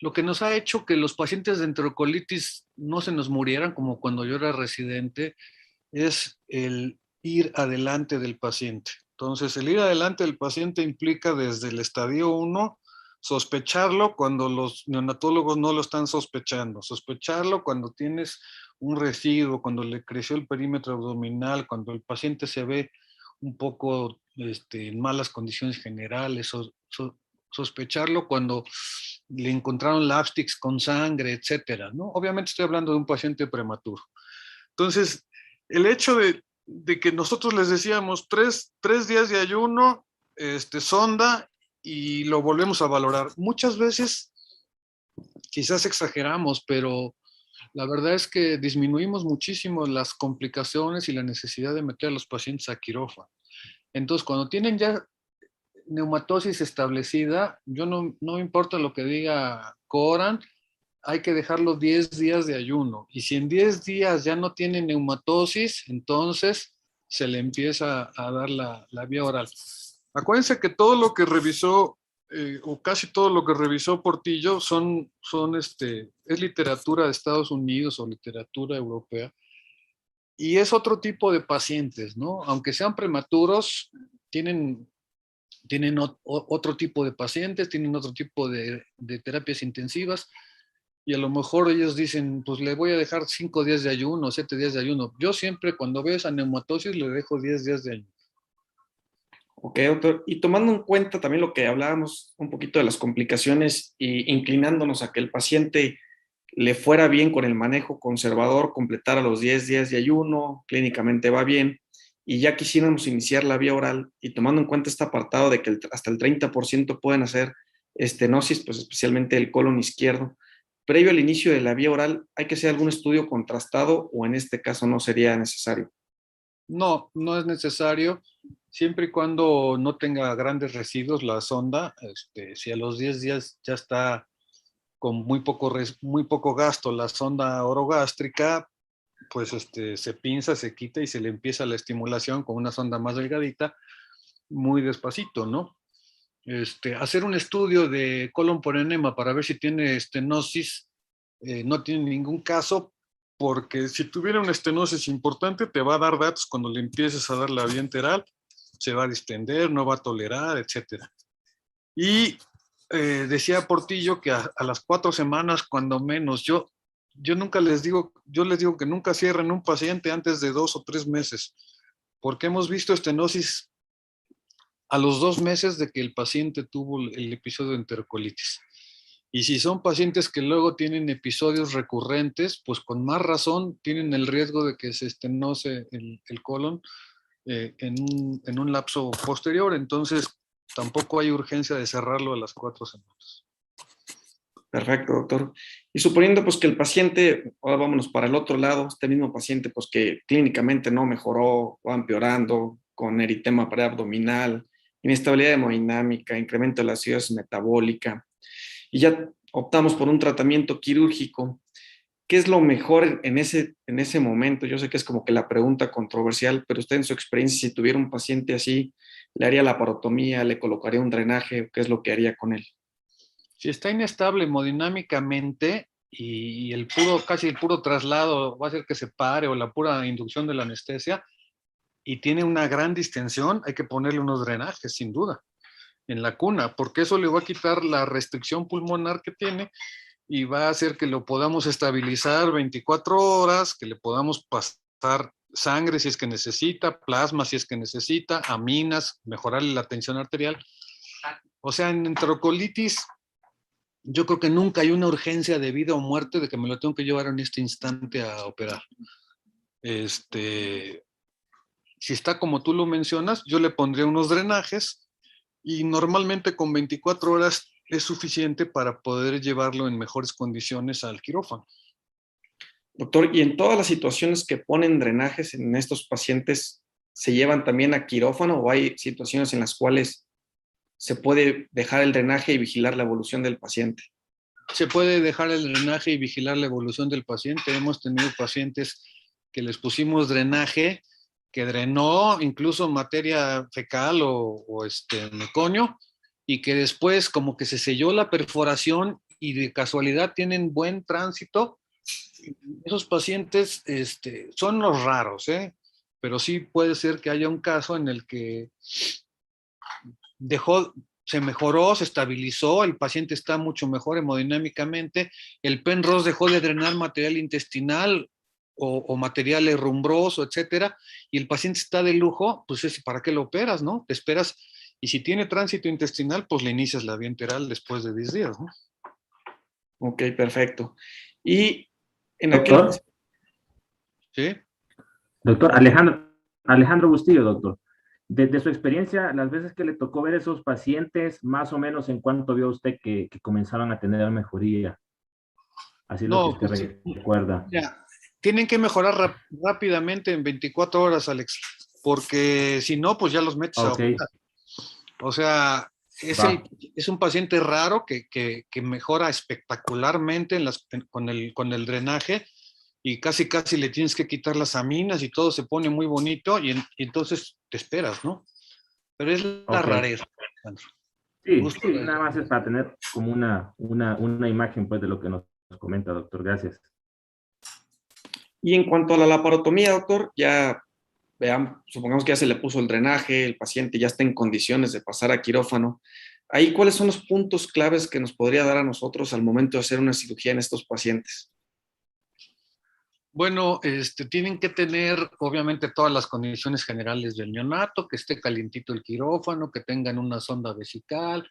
Lo que nos ha hecho que los pacientes de enterocolitis no se nos murieran como cuando yo era residente es el ir adelante del paciente. Entonces, el ir adelante del paciente implica desde el estadio 1 sospecharlo cuando los neonatólogos no lo están sospechando, sospecharlo cuando tienes un residuo, cuando le creció el perímetro abdominal, cuando el paciente se ve un poco en malas condiciones generales, sospecharlo cuando le encontraron lapsticks con sangre, etcétera, ¿no? Obviamente estoy hablando de un paciente prematuro. Entonces, el hecho de que nosotros les decíamos tres días de ayuno, sonda, y lo volvemos a valorar. Muchas veces quizás exageramos, pero la verdad es que disminuimos muchísimo las complicaciones y la necesidad de meter a los pacientes a quirófano. Entonces, cuando tienen ya neumatosis establecida, no importa lo que diga Coran, hay que dejarlo 10 días de ayuno. Y si en 10 días ya no tiene neumatosis, entonces se le empieza a dar la vía oral. Acuérdense que todo lo que revisó, o casi todo lo que revisó Portillo, es literatura de Estados Unidos o literatura europea. Y es otro tipo de pacientes, ¿no? Aunque sean prematuros, tienen otro tipo de pacientes, tienen otro tipo de terapias intensivas, y a lo mejor ellos dicen, pues le voy a dejar 5 días de ayuno, 7 días de ayuno. Yo siempre cuando veo esa neumatosis le dejo 10 días de ayuno. Ok, doctor. Y tomando en cuenta también lo que hablábamos un poquito de las complicaciones y inclinándonos a que el paciente le fuera bien con el manejo conservador, completara los 10 días de ayuno, clínicamente va bien, y ya quisiéramos iniciar la vía oral, y tomando en cuenta este apartado de que hasta el 30% pueden hacer estenosis, pues especialmente el colon izquierdo, previo al inicio de la vía oral, ¿hay que hacer algún estudio contrastado o en este caso no sería necesario? No, no es necesario, siempre y cuando no tenga grandes residuos la sonda. Si a los 10 días ya está con muy poco gasto la sonda orogástrica, pues se pinza, se quita y se le empieza la estimulación con una sonda más delgadita, muy despacito, ¿no? Hacer un estudio de colon por enema para ver si tiene estenosis, no tiene ningún caso, porque si tuviera una estenosis importante te va a dar datos cuando le empieces a dar la vía enteral, se va a distender, no va a tolerar, etcétera. Y decía Portillo que a las 4 semanas, cuando menos, yo nunca les digo, yo les digo que nunca cierren un paciente antes de 2 o 3 meses, porque hemos visto estenosis a los 2 meses de que el paciente tuvo el episodio de enterocolitis. Y si son pacientes que luego tienen episodios recurrentes, pues con más razón tienen el riesgo de que se estenose el colon en un lapso posterior. Entonces, tampoco hay urgencia de cerrarlo a las 4 semanas. Perfecto, doctor. Y suponiendo pues que el paciente, ahora vámonos para el otro lado, este mismo paciente pues que clínicamente no mejoró, va empeorando con eritema preabdominal, inestabilidad hemodinámica, incremento de la acidosis metabólica, y ya optamos por un tratamiento quirúrgico. ¿Qué es lo mejor en ese momento? Yo sé que es como que la pregunta controversial, pero usted en su experiencia, si tuviera un paciente así, ¿le haría la parotomía, le colocaría un drenaje? ¿Qué es lo que haría con él? Si está inestable hemodinámicamente y casi el puro traslado va a hacer que se pare, o la pura inducción de la anestesia, y tiene una gran distensión, hay que ponerle unos drenajes, sin duda, en la cuna, porque eso le va a quitar la restricción pulmonar que tiene y va a hacer que lo podamos estabilizar 24 horas, que le podamos pasar sangre si es que necesita, plasma si es que necesita, aminas, mejorarle la tensión arterial. O sea, en enterocolitis yo creo que nunca hay una urgencia de vida o muerte de que me lo tengo que llevar en este instante a operar. Si está como tú lo mencionas, yo le pondría unos drenajes y normalmente con 24 horas es suficiente para poder llevarlo en mejores condiciones al quirófano. Doctor, ¿y en todas las situaciones que ponen drenajes en estos pacientes, se llevan también a quirófano o hay situaciones en las cuales se puede dejar el drenaje y vigilar la evolución del paciente? Se puede dejar el drenaje y vigilar la evolución del paciente. Hemos tenido pacientes que les pusimos drenaje, que drenó incluso materia fecal o meconio, y que después como que se selló la perforación y de casualidad tienen buen tránsito. Esos pacientes son los raros, pero sí puede ser que haya un caso en el que se mejoró, se estabilizó, el paciente está mucho mejor hemodinámicamente, el Penrose dejó de drenar material intestinal o material herrumbroso, etcétera, y el paciente está de lujo, pues ¿para qué lo operas, no? Te esperas, y si tiene tránsito intestinal, pues le inicias la vía enteral después de 10 días, ¿no? Ok, perfecto. Y en aquel... Doctor, ¿Sí? doctor Alejandro Bustillo, doctor. Desde su experiencia, las veces que le tocó ver esos pacientes, más o menos en cuánto vio usted que comenzaron a tener mejoría. Así lo que No, usted pues, recuerda. ya, tienen que mejorar rápidamente en 24 horas, Alex, porque si no, pues ya los metes a Ok, operar. O sea, va. es un paciente raro que mejora espectacularmente con el drenaje, y casi le tienes que quitar las aminas y todo se pone muy bonito y entonces te esperas, ¿no? Pero es la Ok. rareza, Alejandro. Sí, Gusto sí, de- nada más es para tener como una imagen pues de lo que nos comenta, doctor. Gracias. Y en cuanto a la laparotomía, doctor, ya veamos, supongamos que ya se le puso el drenaje, el paciente ya está en condiciones de pasar a quirófano. Ahí, ¿cuáles son los puntos claves que nos podría dar a nosotros al momento de hacer una cirugía en estos pacientes? Bueno, tienen que tener obviamente todas las condiciones generales del neonato, que esté calientito el quirófano, que tengan una sonda vesical,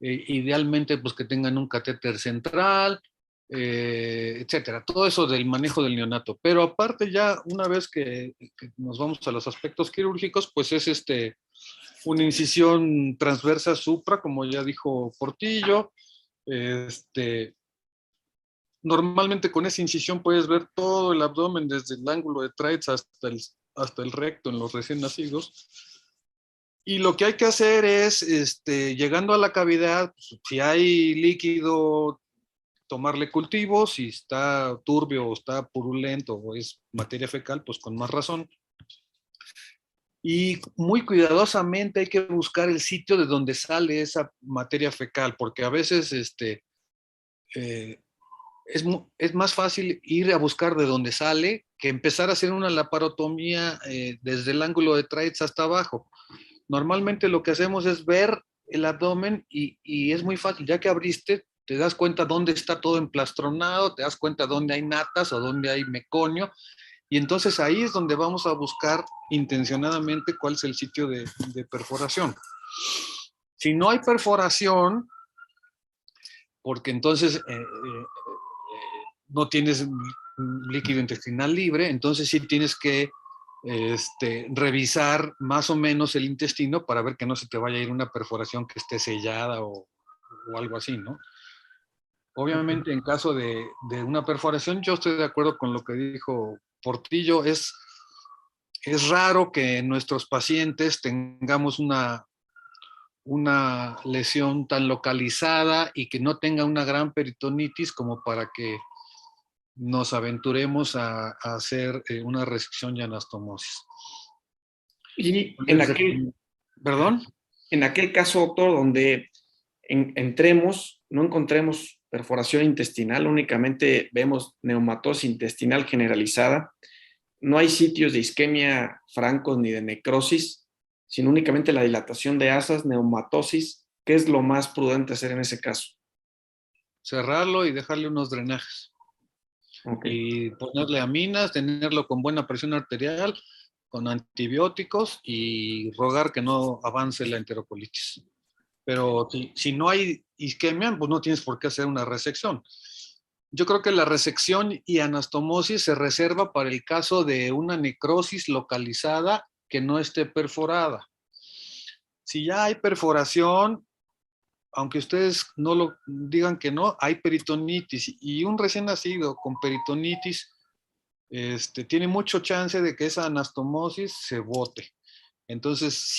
idealmente pues que tengan un catéter central, etcétera. Todo eso del manejo del neonato. Pero aparte ya una vez que nos vamos a los aspectos quirúrgicos, pues es una incisión transversa supra, como ya dijo Portillo. Normalmente con esa incisión puedes ver todo el abdomen desde el ángulo de Treitz hasta el recto en los recién nacidos. Y lo que hay que hacer es, llegando a la cavidad, pues, si hay líquido, tomarle cultivo, si está turbio o está purulento o es materia fecal, pues con más razón. Y muy cuidadosamente hay que buscar el sitio de donde sale esa materia fecal, porque a veces es más fácil ir a buscar de dónde sale que empezar a hacer una laparotomía desde el ángulo de Treitz hasta abajo. Normalmente lo que hacemos es ver el abdomen y es muy fácil, ya que abriste, te das cuenta dónde está todo emplastronado, te das cuenta dónde hay natas o dónde hay meconio, y entonces ahí es donde vamos a buscar intencionadamente cuál es el sitio de perforación. Si no hay perforación, porque entonces no tienes líquido intestinal libre, entonces sí tienes que revisar más o menos el intestino para ver que no se te vaya a ir una perforación que esté sellada o algo así, ¿no? Obviamente en caso de una perforación, yo estoy de acuerdo con lo que dijo Portillo, es raro que en nuestros pacientes tengamos una lesión tan localizada y que no tenga una gran peritonitis como para que nos aventuremos a hacer una resección y anastomosis. Y ¿Perdón? en aquel caso, doctor, donde entremos, no encontremos perforación intestinal, únicamente vemos neumatosis intestinal generalizada, no hay sitios de isquemia francos ni de necrosis, sino únicamente la dilatación de asas, neumatosis. ¿Qué es lo más prudente hacer en ese caso? Cerrarlo y dejarle unos drenajes. Okay. Y ponerle aminas, tenerlo con buena presión arterial, con antibióticos y rogar que no avance la enterocolitis. Pero si no hay isquemia, pues no tienes por qué hacer una resección. Yo creo que la resección y anastomosis se reserva para el caso de una necrosis localizada que no esté perforada. Si ya hay perforación, aunque ustedes no lo digan que no, hay peritonitis y un recién nacido con peritonitis tiene mucho chance de que esa anastomosis se bote. Entonces,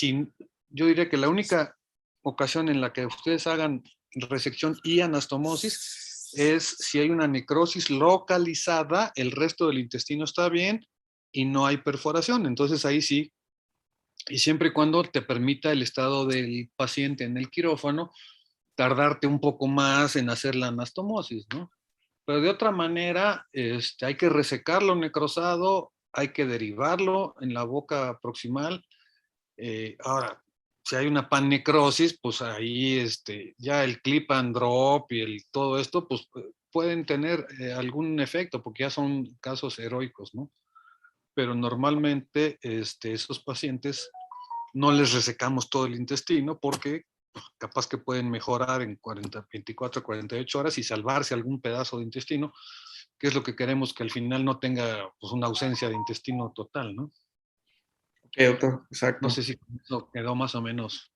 yo diría que la única ocasión en la que ustedes hagan resección y anastomosis es si hay una necrosis localizada, el resto del intestino está bien y no hay perforación. Entonces ahí sí, y siempre y cuando te permita el estado del paciente en el quirófano, tardarte un poco más en hacer la anastomosis, ¿no? Pero de otra manera, hay que resecarlo necrosado, hay que derivarlo en la boca proximal. Ahora, si hay una pannecrosis, pues ahí ya el clip and drop y todo esto, pues pueden tener algún efecto, porque ya son casos heroicos, ¿no? Pero normalmente esos pacientes no les resecamos todo el intestino porque capaz que pueden mejorar en 24, 48 horas y salvarse algún pedazo de intestino, que es lo que queremos, que al final no tenga pues, una ausencia de intestino total, ¿no? Ok, doctor, exacto. No sé si eso quedó más o menos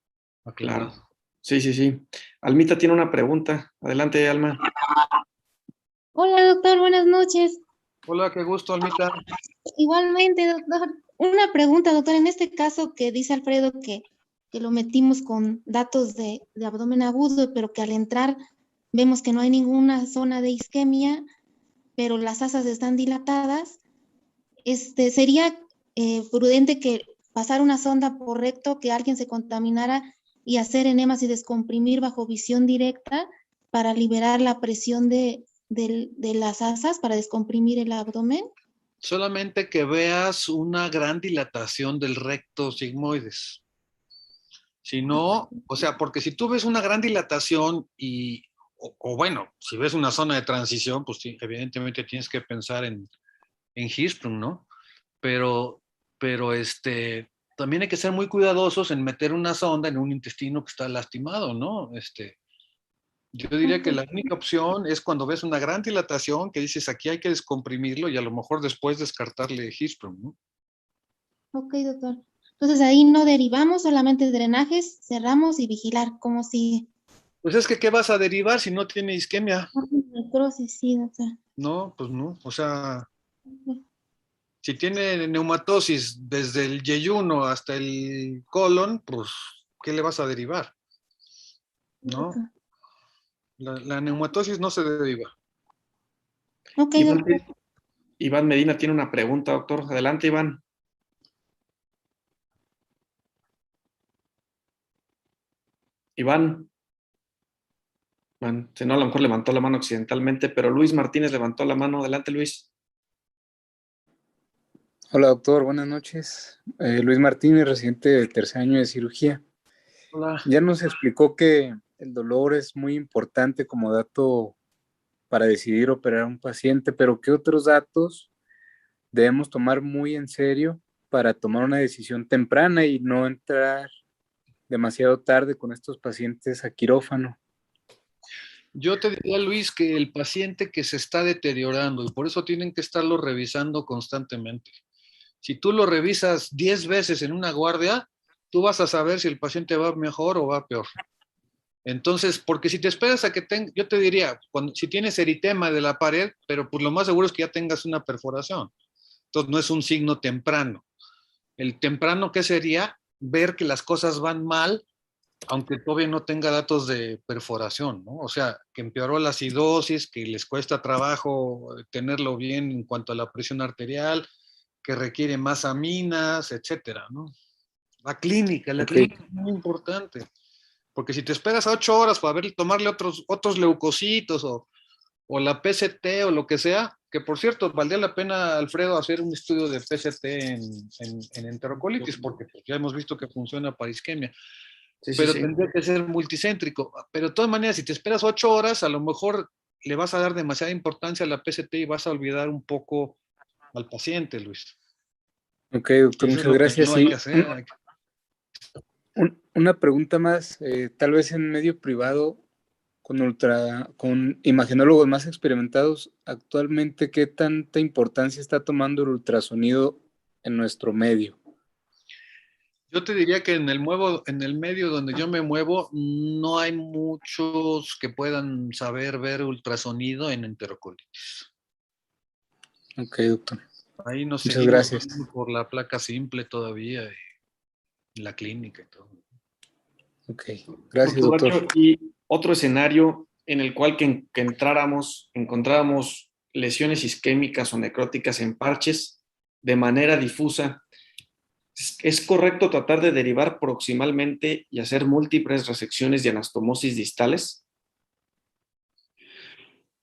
aclarado. Claro. Sí. Almita tiene una pregunta. Adelante, Alma. Hola, doctor, buenas noches. Hola, qué gusto, Almita. Igualmente, doctor. Una pregunta, doctor. En este caso que dice Alfredo que lo metimos con datos de abdomen agudo, pero que al entrar vemos que no hay ninguna zona de isquemia, pero las asas están dilatadas, sería prudente que pasar una sonda por recto, que alguien se contaminara y hacer enemas y descomprimir bajo visión directa para liberar la presión de las asas, para descomprimir el abdomen. Solamente que veas una gran dilatación del recto sigmoides. Si no, o sea, porque si tú ves una gran dilatación o bueno, si ves una zona de transición, pues sí, evidentemente tienes que pensar en Hirschsprung, ¿no? Pero, pero también hay que ser muy cuidadosos en meter una sonda en un intestino que está lastimado, ¿no? Yo diría que la única opción es cuando ves una gran dilatación que dices aquí hay que descomprimirlo y a lo mejor después descartarle Hirschsprung, ¿no? Ok, doctor. Entonces ahí no derivamos, solamente drenajes, cerramos y vigilar como si... Pues es que, ¿qué vas a derivar si no tiene isquemia? Necrosis, sí, doctor. No, pues no. O sea, si tiene neumatosis desde el yeyuno hasta el colon, pues, ¿qué le vas a derivar? ¿No? Doctor. La neumatosis no se deriva. Ok, Iván, doctor. Iván Medina tiene una pregunta, doctor. Adelante, Iván. Iván. Bueno, si no, a lo mejor levantó la mano accidentalmente, pero Luis Martínez levantó la mano. Adelante, Luis. Hola doctor, buenas noches. Luis Martínez, residente de tercer año de cirugía. Hola. Ya nos explicó que el dolor es muy importante como dato para decidir operar a un paciente, pero ¿qué otros datos debemos tomar muy en serio para tomar una decisión temprana y no entrar demasiado tarde con estos pacientes a quirófano? Yo te diría, Luis, que el paciente que se está deteriorando, y por eso tienen que estarlo revisando constantemente. Si tú lo revisas 10 veces en una guardia, tú vas a saber si el paciente va mejor o va peor. Entonces, porque si te esperas a que tenga, yo te diría, si tienes eritema de la pared, pero pues lo más seguro es que ya tengas una perforación. Entonces, no es un signo temprano. El temprano, ¿qué sería? Ver que las cosas van mal, aunque todavía no tenga datos de perforación, ¿no? O sea, que empeoró la acidosis, que les cuesta trabajo tenerlo bien en cuanto a la presión arterial, que requiere más aminas, etcétera, ¿no? La clínica es muy importante, porque si te esperas a 8 horas para tomarle otros leucocitos o la PCT o lo que sea, que por cierto, valdría la pena, Alfredo, hacer un estudio de PCT en enterocolitis, porque pues, ya hemos visto que funciona para isquemia, Sí, sí, pero sí. tendría que ser multicéntrico. Pero de todas maneras, si te esperas 8 horas, a lo mejor le vas a dar demasiada importancia a la PCT y vas a olvidar un poco al paciente, Luis. Ok, doctor, Eso es muchas lo que gracias. no hay que hacer. Una pregunta más, tal vez en medio privado, con imagenólogos más experimentados, actualmente, ¿qué tanta importancia está tomando el ultrasonido en nuestro medio? Yo te diría que en el medio donde yo me muevo, no hay muchos que puedan saber ver ultrasonido en enterocolitis. Ok, doctor. Ahí nos Muchas seguimos gracias. por la placa simple todavía en la clínica y todo. Ok, gracias, Doctor doctor. Bacho, y otro escenario en el cual que encontráramos lesiones isquémicas o necróticas en parches de manera difusa, ¿es correcto tratar de derivar proximalmente y hacer múltiples resecciones y anastomosis distales?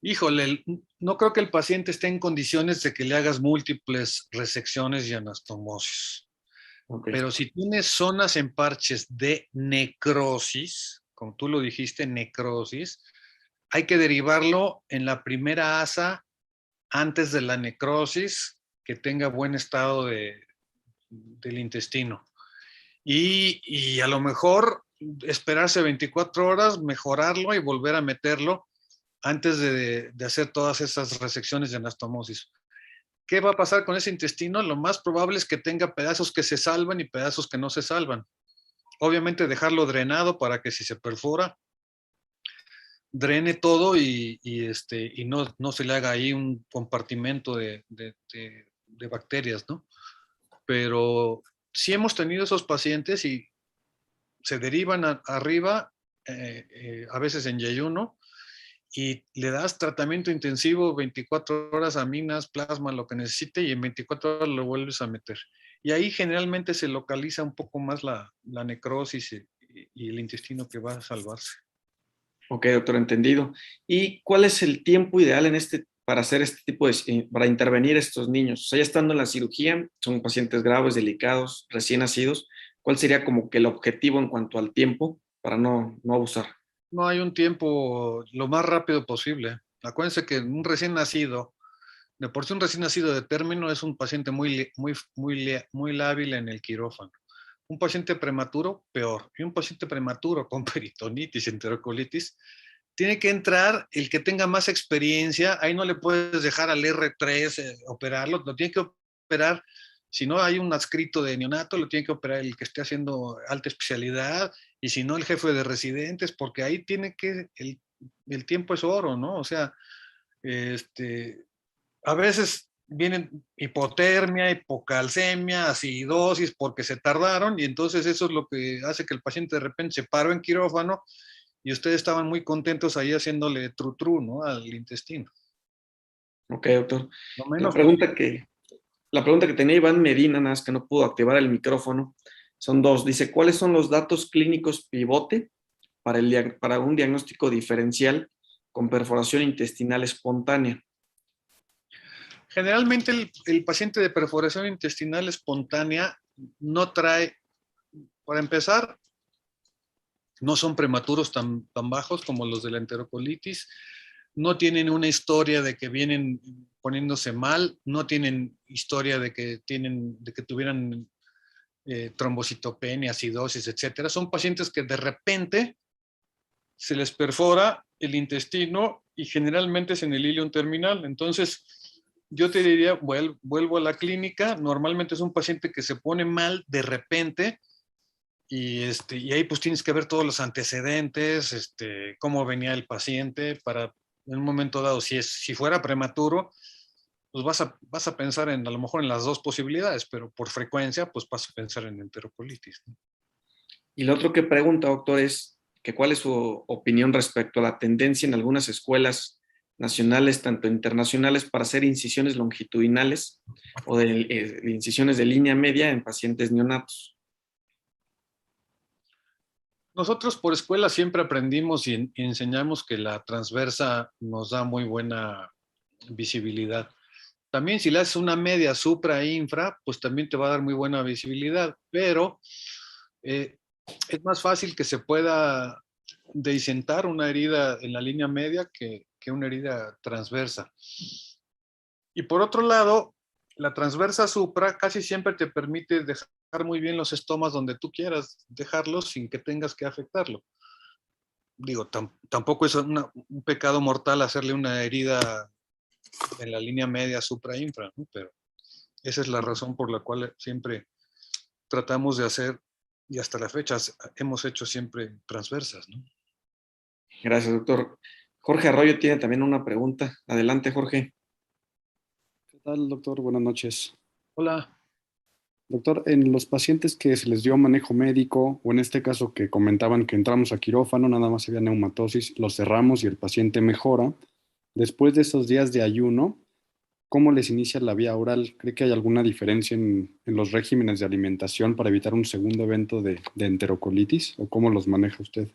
Híjole, no creo que el paciente esté en condiciones de que le hagas múltiples resecciones y anastomosis. Okay. Pero si tienes zonas en parches de necrosis, como tú lo dijiste, necrosis, hay que derivarlo en la primera asa antes de la necrosis, que tenga buen estado del intestino. Y a lo mejor esperarse 24 horas, mejorarlo y volver a meterlo antes de hacer todas esas resecciones de anastomosis. ¿Qué va a pasar con ese intestino? Lo más probable es que tenga pedazos que se salvan y pedazos que no se salvan. Obviamente dejarlo drenado para que si se perfora, drene todo y no se le haga ahí un compartimento de bacterias, ¿no? Pero sí hemos tenido esos pacientes y se derivan arriba, a veces en yeyuno, y le das tratamiento intensivo 24 horas, aminas, plasma, lo que necesite, y en 24 horas lo vuelves a meter. Y ahí generalmente se localiza un poco más la necrosis y el intestino que va a salvarse. Ok, doctor, entendido. ¿Y cuál es el tiempo ideal en este para hacer este tipo de, para intervenir estos niños? O sea, ya estando en la cirugía, son pacientes graves, delicados, recién nacidos. ¿Cuál sería como que el objetivo en cuanto al tiempo para no abusar? No hay un tiempo lo más rápido posible. Acuérdense que un recién nacido, de por sí un recién nacido de término es un paciente muy lábil en el quirófano. Un paciente prematuro, peor. Y un paciente prematuro con peritonitis, enterocolitis, tiene que entrar el que tenga más experiencia. Ahí no le puedes dejar al R3 operarlo, lo tiene que operar. Si no hay un adscrito de neonato, lo tiene que operar el que esté haciendo alta especialidad, y si no, el jefe de residentes, porque ahí tiene que, el tiempo es oro, ¿no? O sea, a veces vienen hipotermia, hipocalcemia, acidosis, porque se tardaron, y entonces eso es lo que hace que el paciente de repente se paró en quirófano, y ustedes estaban muy contentos ahí haciéndole tru-tru, ¿no? Al intestino. Ok, doctor. Lo menos La pregunta que tenía Iván Medina, nada más que no pudo activar el micrófono, son dos. Dice, ¿cuáles son los datos clínicos pivote para un diagnóstico diferencial con perforación intestinal espontánea? Generalmente el paciente de perforación intestinal espontánea no trae, para empezar, no son prematuros tan bajos como los de la enterocolitis, no tienen una historia de que vienen poniéndose mal, no tienen historia de que tuvieran trombocitopenia, acidosis, etcétera. Son pacientes que de repente se les perfora el intestino y generalmente es en el ilion terminal. Entonces, yo te diría, vuelvo a la clínica, normalmente es un paciente que se pone mal de repente, y ahí pues tienes que ver todos los antecedentes, cómo venía el paciente, para en un momento dado, si fuera prematuro, pues vas a pensar a lo mejor en las dos posibilidades, pero por frecuencia pues vas a pensar en enterocolitis, ¿no? Y lo otro que pregunta, doctor, es que cuál es su opinión respecto a la tendencia en algunas escuelas nacionales, tanto internacionales, para hacer incisiones longitudinales o de incisiones de línea media en pacientes neonatos. Nosotros por escuela siempre aprendimos y enseñamos que la transversa nos da muy buena visibilidad. También si le haces una media supra infra, pues también te va a dar muy buena visibilidad, pero es más fácil que se pueda desentar una herida en la línea media que una herida transversa. Y por otro lado, la transversa supra casi siempre te permite dejar muy bien los estomas donde tú quieras dejarlos sin que tengas que afectarlo. Digo, tampoco es un pecado mortal hacerle una herida en la línea media supra-infra, ¿no? Pero esa es la razón por la cual siempre tratamos de hacer, y hasta la fecha hemos hecho siempre transversas, ¿no? Gracias, doctor. Jorge Arroyo tiene también una pregunta. Adelante, Jorge. ¿Qué tal, doctor? Buenas noches. Hola. Doctor, en los pacientes que se les dio manejo médico, o en este caso que comentaban que entramos a quirófano, nada más había neumatosis, lo cerramos y el paciente mejora. Después de esos días de ayuno, ¿cómo les inicia la vía oral? ¿Cree que hay alguna diferencia en los regímenes de alimentación para evitar un segundo evento de enterocolitis? ¿O cómo los maneja usted?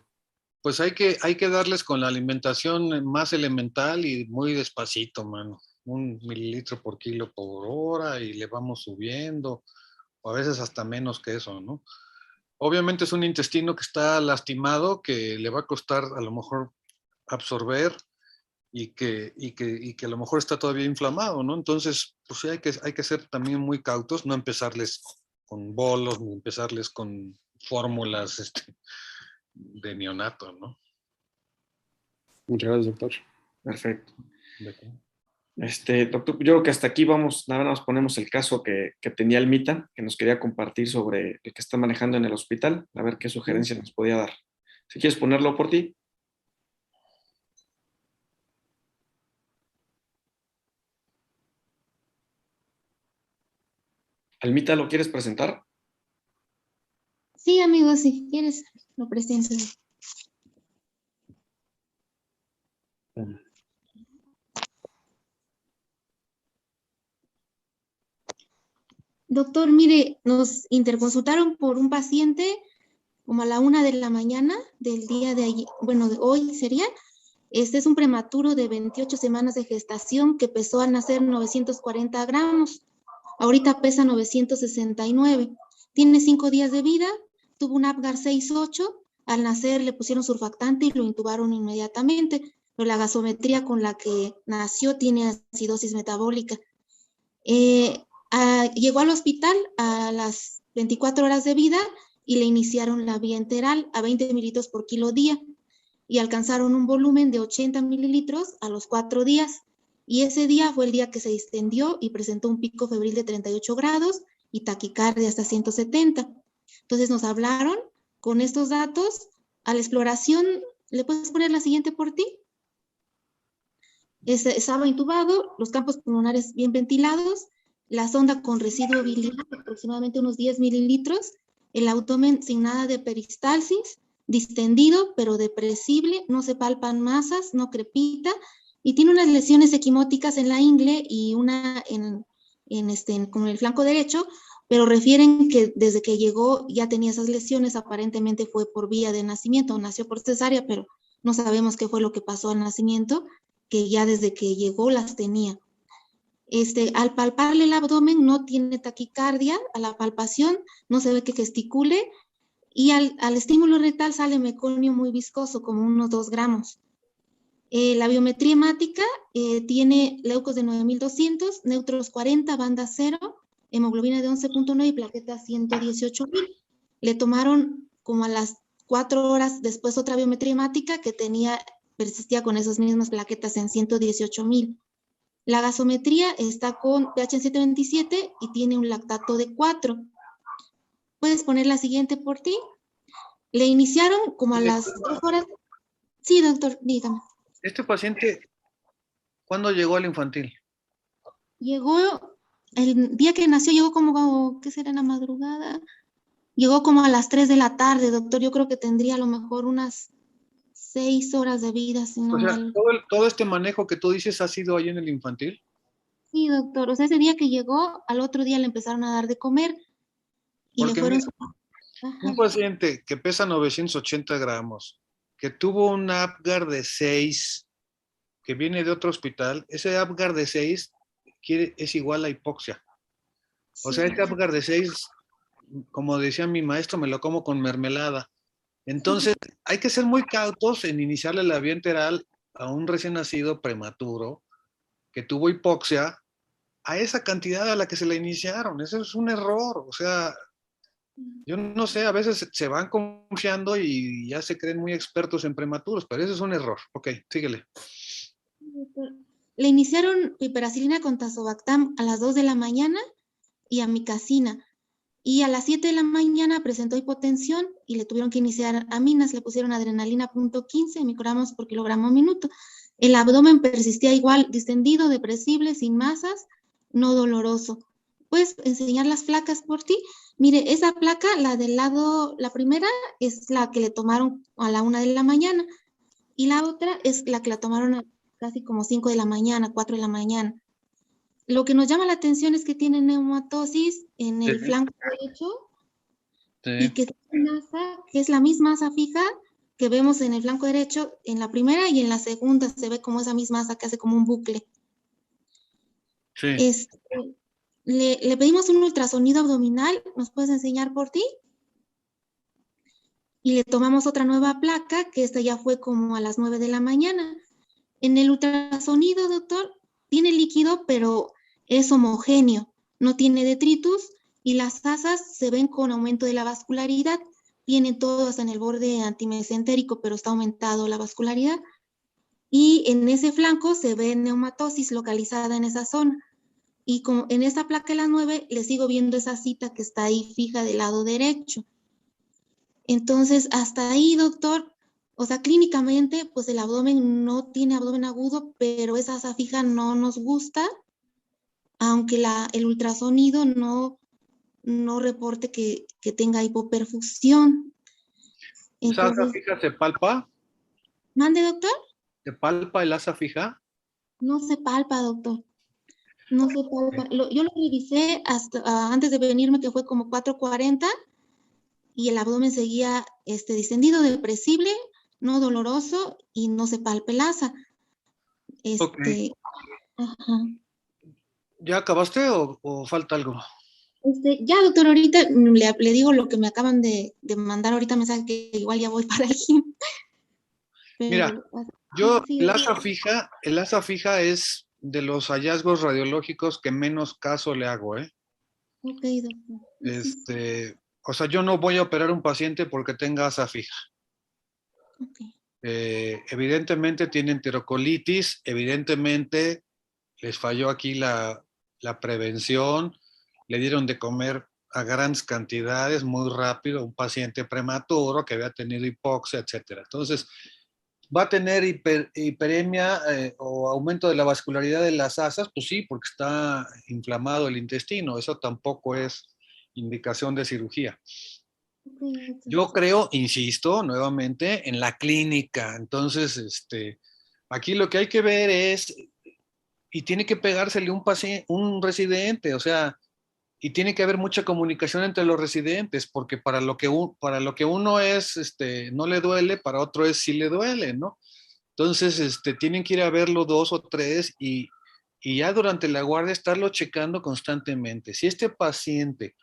Pues hay que darles con la alimentación más elemental y muy despacito, mano. 1 mililitro por kilo por hora y le vamos subiendo, o a veces hasta menos que eso, ¿no? Obviamente es un intestino que está lastimado, que le va a costar a lo mejor absorber, y que a lo mejor está todavía inflamado, ¿no? Entonces, pues sí hay que ser también muy cautos, no empezarles con bolos, ni empezarles con fórmulas de neonato, ¿no? Muchas gracias, doctor. Perfecto. Doctor, yo creo que hasta aquí vamos, nada más ponemos el caso que tenía Almita, que nos quería compartir sobre el que está manejando en el hospital, a ver qué sugerencia nos podía dar. Si quieres ponerlo por ti. Almita, ¿lo quieres presentar? Sí, amigo, si quieres, lo presento. Doctor, mire, nos interconsultaron por un paciente como a la 1 de la mañana del día de ayer, bueno, de hoy sería, Este es un prematuro de 28 semanas de gestación que pesó al nacer 940 gramos. Ahorita pesa 969. Tiene 5 días de vida, tuvo un Apgar 6.8. Al nacer le pusieron surfactante y lo intubaron inmediatamente, pero la gasometría con la que nació tiene acidosis metabólica. Llegó al hospital a las 24 horas de vida y le iniciaron la vía enteral a 20 mililitros por kilo día y alcanzaron un volumen de 80 mililitros a los 4 días. Y ese día fue el día que se distendió y presentó un pico febril de 38 grados y taquicardia hasta 170. Entonces nos hablaron con estos datos a la exploración. ¿Le puedes poner la siguiente por ti? Estaba intubado, los campos pulmonares bien ventilados, la sonda con residuo biliar, aproximadamente unos 10 mililitros, el abdomen sin nada de peristalsis, distendido pero depresible, no se palpan masas, no crepita, y tiene unas lesiones equimóticas en la ingle y una con el flanco derecho, pero refieren que desde que llegó ya tenía esas lesiones, aparentemente fue por vía de nacimiento, nació por cesárea, pero no sabemos qué fue lo que pasó al nacimiento, que ya desde que llegó las tenía. Al palparle el abdomen no tiene taquicardia, a la palpación no se ve que gesticule, y al estímulo rectal sale meconio muy viscoso, como unos 2 gramos. La biometría hemática tiene leucos de 9.200, neutros 40, banda 0, hemoglobina de 11.9 y plaquetas 118.000. Le tomaron como a las 4 horas después otra biometría hemática que persistía con esas mismas plaquetas en 118.000. La gasometría está con pH en 7.27 y tiene un lactato de 4. ¿Puedes poner la siguiente por ti? Le iniciaron como a las 2 horas. Sí, doctor, dígame. ¿Este paciente cuándo llegó al infantil? Llegó, el día que nació, llegó como, ¿qué será en la madrugada? Llegó como a las 3 de la tarde, doctor. Yo creo que tendría a lo mejor unas 6 horas de vida. Si no O sea, mal. todo este manejo que tú dices ha sido ahí en el infantil. Sí, doctor. O sea, ese día que llegó, al otro día le empezaron a dar de comer y Porque le fueron... un paciente que pesa 980 gramos, que tuvo un Apgar de 6, que viene de otro hospital, ese Apgar de 6 es igual a hipoxia. O sea, este Apgar de 6, como decía mi maestro, me lo como con mermelada. Entonces, hay que ser muy cautos en iniciarle la vía enteral a un recién nacido prematuro que tuvo hipoxia a esa cantidad a la que se le iniciaron. Eso es un error. O sea, yo no sé, a veces se van confiando y ya se creen muy expertos en prematuros, pero eso es un error. Ok, síguele. Le iniciaron piperacilina con tazobactam a las 2 de la mañana y amicacina. Y a las 7 de la mañana presentó hipotensión y le tuvieron que iniciar aminas, le pusieron adrenalina .15 microgramos por kilogramo minuto. El abdomen persistía igual, distendido, depresible, sin masas, no doloroso. ¿Puedes enseñar las placas por ti? Mire, esa placa, la del lado, la primera es la que le tomaron a la 1 de la mañana y la otra es la que la tomaron a casi como 5 de la mañana, 4 de la mañana. Lo que nos llama la atención es que tiene neumatosis en el flanco derecho y que es la misma asa fija que vemos en el flanco derecho en la primera y en la segunda se ve como esa misma asa que hace como un bucle. Sí. Le pedimos un ultrasonido abdominal, ¿nos puedes enseñar por ti? Y le tomamos otra nueva placa, que esta ya fue como a las 9 de la mañana. En el ultrasonido, doctor, tiene líquido, pero es homogéneo, no tiene detritus y las asas se ven con aumento de la vascularidad. Tienen todas en el borde antimesentérico, pero está aumentado la vascularidad. Y en ese flanco se ve neumatosis localizada en esa zona. Y como en esta placa de las 9 le sigo viendo esa cita que está ahí fija del lado derecho. Entonces, hasta ahí, doctor, o sea, clínicamente, pues el abdomen no tiene abdomen agudo, pero esa asa fija no nos gusta, aunque el ultrasonido no reporte que tenga hipoperfusión. ¿Esa asa fija se palpa? ¿Mande, doctor? ¿Se palpa el asa fija? No se palpa, doctor. No se palpa. Yo lo revisé hasta antes de venirme, que fue como 4:40, y el abdomen seguía distendido, depresible, no doloroso y no se palpe el asa. Ok. Ajá. ¿Ya acabaste o falta algo? Ya, doctor, ahorita le digo lo que me acaban de mandar ahorita mensaje que igual ya voy para el gym. Mira, Pero, yo sí, el asa fija es de los hallazgos radiológicos que menos caso le hago, ¿eh? ok, doctor. O sea, yo no voy a operar un paciente porque tenga asa fija. Ok. Evidentemente tienen enterocolitis, evidentemente les falló aquí la prevención, le dieron de comer a grandes cantidades muy rápido, un paciente prematuro que había tenido hipoxia, etcétera. Entonces, ¿va a tener hiperemia o aumento de la vascularidad de las asas? Pues sí, porque está inflamado el intestino. Eso tampoco es indicación de cirugía. Ok, doctor. Yo creo, insisto, nuevamente, en la clínica. Entonces, aquí lo que hay que ver es, y tiene que pegársele un paciente, un residente, o sea, y tiene que haber mucha comunicación entre los residentes, porque para lo que uno es, no le duele, para otro es sí le duele, ¿no? Entonces, tienen que ir a verlo 2 o 3 y ya durante la guardia estarlo checando constantemente. Si este paciente,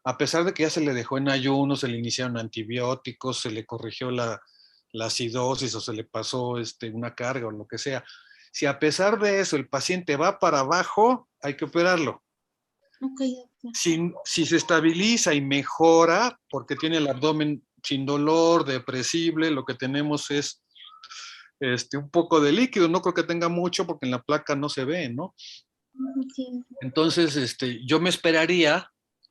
a pesar de que ya se le dejó en ayuno, se le iniciaron antibióticos, se le corrigió la acidosis o se le pasó una carga o lo que sea, si a pesar de eso el paciente va para abajo, hay que operarlo. Ok, doctor. Si se estabiliza y mejora, porque tiene el abdomen sin dolor, depresible, lo que tenemos es un poco de líquido, no creo que tenga mucho porque en la placa no se ve, ¿no? Sí. Entonces, yo me esperaría,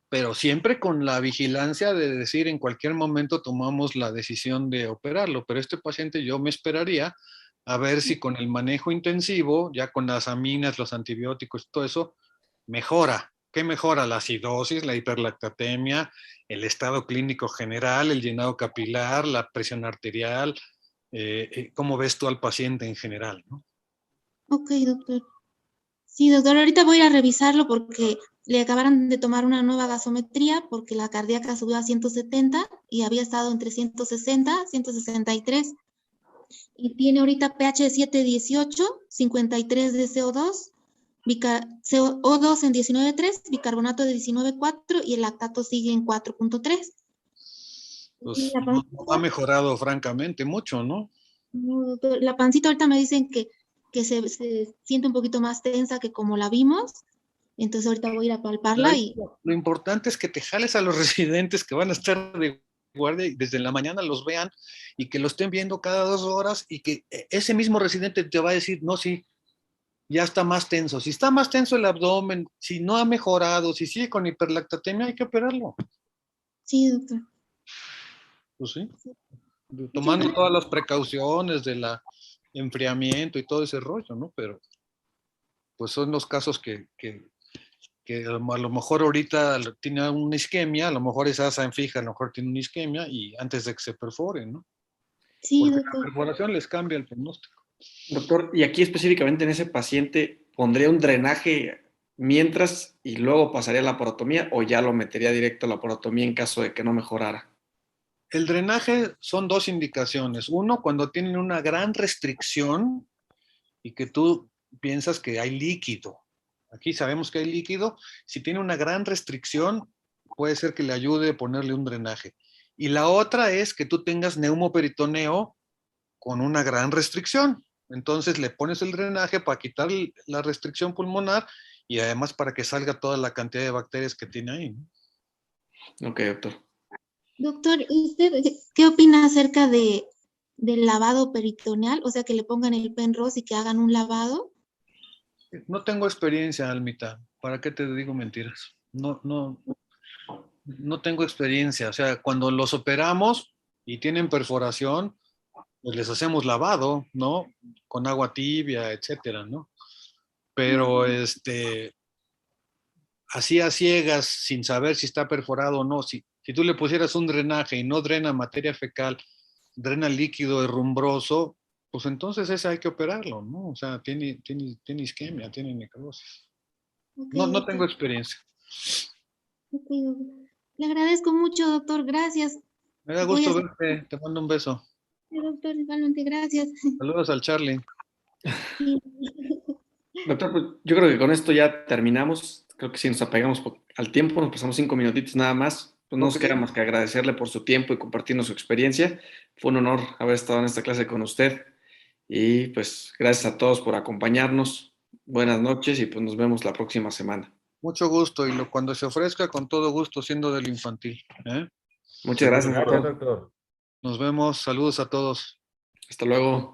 pero siempre con la vigilancia de decir en cualquier momento tomamos la decisión de operarlo, pero este paciente yo me esperaría a ver si con el manejo intensivo, ya con las aminas, los antibióticos, todo eso, mejora. ¿Qué mejora? La acidosis, la hiperlactatemia, el estado clínico general, el llenado capilar, la presión arterial, cómo ves tú al paciente en general, ¿no? Ok, doctor. Sí, doctor, ahorita voy a ir a revisarlo porque le acabaron de tomar una nueva gasometría porque la cardíaca subió a 170 y había estado entre 160, 163. Y tiene ahorita pH de 718, 53 de CO2, CO2 en 19.3, bicarbonato de 19.4 y el lactato sigue en 4.3. Pues no ha mejorado francamente mucho, ¿no? No, doctor, la pancita ahorita me dicen que se siente un poquito más tensa que como la vimos. Entonces ahorita voy a ir a palparla y... Lo importante es que te jales a los residentes que van a estar de guardia y desde la mañana los vean y que lo estén viendo cada 2 horas y que ese mismo residente te va a decir, no, sí, ya está más tenso. Si está más tenso el abdomen, si no ha mejorado, si sigue con hiperlactatemia, hay que operarlo. Sí, doctor. Pues sí, tomando todas las precauciones de la enfriamiento y todo ese rollo, ¿no? Pero pues son los casos que a lo mejor ahorita tiene una isquemia, a lo mejor esa asa en fija, a lo mejor tiene una isquemia y antes de que se perforen, ¿no? Sí, Porque doctor. la perforación les cambia el pronóstico. Doctor, y aquí específicamente en ese paciente, ¿pondría un drenaje mientras y luego pasaría a la porotomía o ya lo metería directo a la porotomía en caso de que no mejorara? El drenaje son 2 indicaciones. Uno, cuando tienen una gran restricción y que tú piensas que hay líquido. Aquí sabemos que hay líquido. Si tiene una gran restricción, puede ser que le ayude a ponerle un drenaje. Y la otra es que tú tengas neumoperitoneo con una gran restricción. Entonces le pones el drenaje para quitar la restricción pulmonar y además para que salga toda la cantidad de bacterias que tiene ahí, ¿no? Ok, doctor. Doctor, ¿y usted qué opina acerca del lavado peritoneal? O sea, que le pongan el Penrose y que hagan un lavado. No tengo experiencia, Almita. ¿Para qué te digo mentiras? No tengo experiencia. O sea, cuando los operamos y tienen perforación, pues les hacemos lavado, ¿no? Con agua tibia, etcétera, ¿no? Pero así a ciegas, sin saber si está perforado o no, si tú le pusieras un drenaje y no drena materia fecal, drena líquido herrumbroso, pues entonces ese hay que operarlo, ¿no? O sea, tiene isquemia, tiene necrosis. Okay, No doctor. tengo experiencia. Okay, doctor. Le agradezco mucho, doctor. Gracias. Me da Voy gusto a... verte. Te mando un beso. doctor, igualmente, gracias. Saludos al Charlie. Sí. Doctor, pues, yo creo que con esto ya terminamos. Creo que si nos apegamos al tiempo, nos pasamos 5 minutitos nada más. Pues no nos Ok. queda más que agradecerle por su tiempo y compartirnos su experiencia. Fue un honor haber estado en esta clase con usted. Y pues gracias a todos por acompañarnos. Buenas noches y pues nos vemos la próxima semana. Mucho gusto y cuando se ofrezca, con todo gusto, siendo del infantil. ¿Eh? Muchas gracias, Gracias, doctor. doctor. Nos vemos. Saludos a todos. Hasta luego.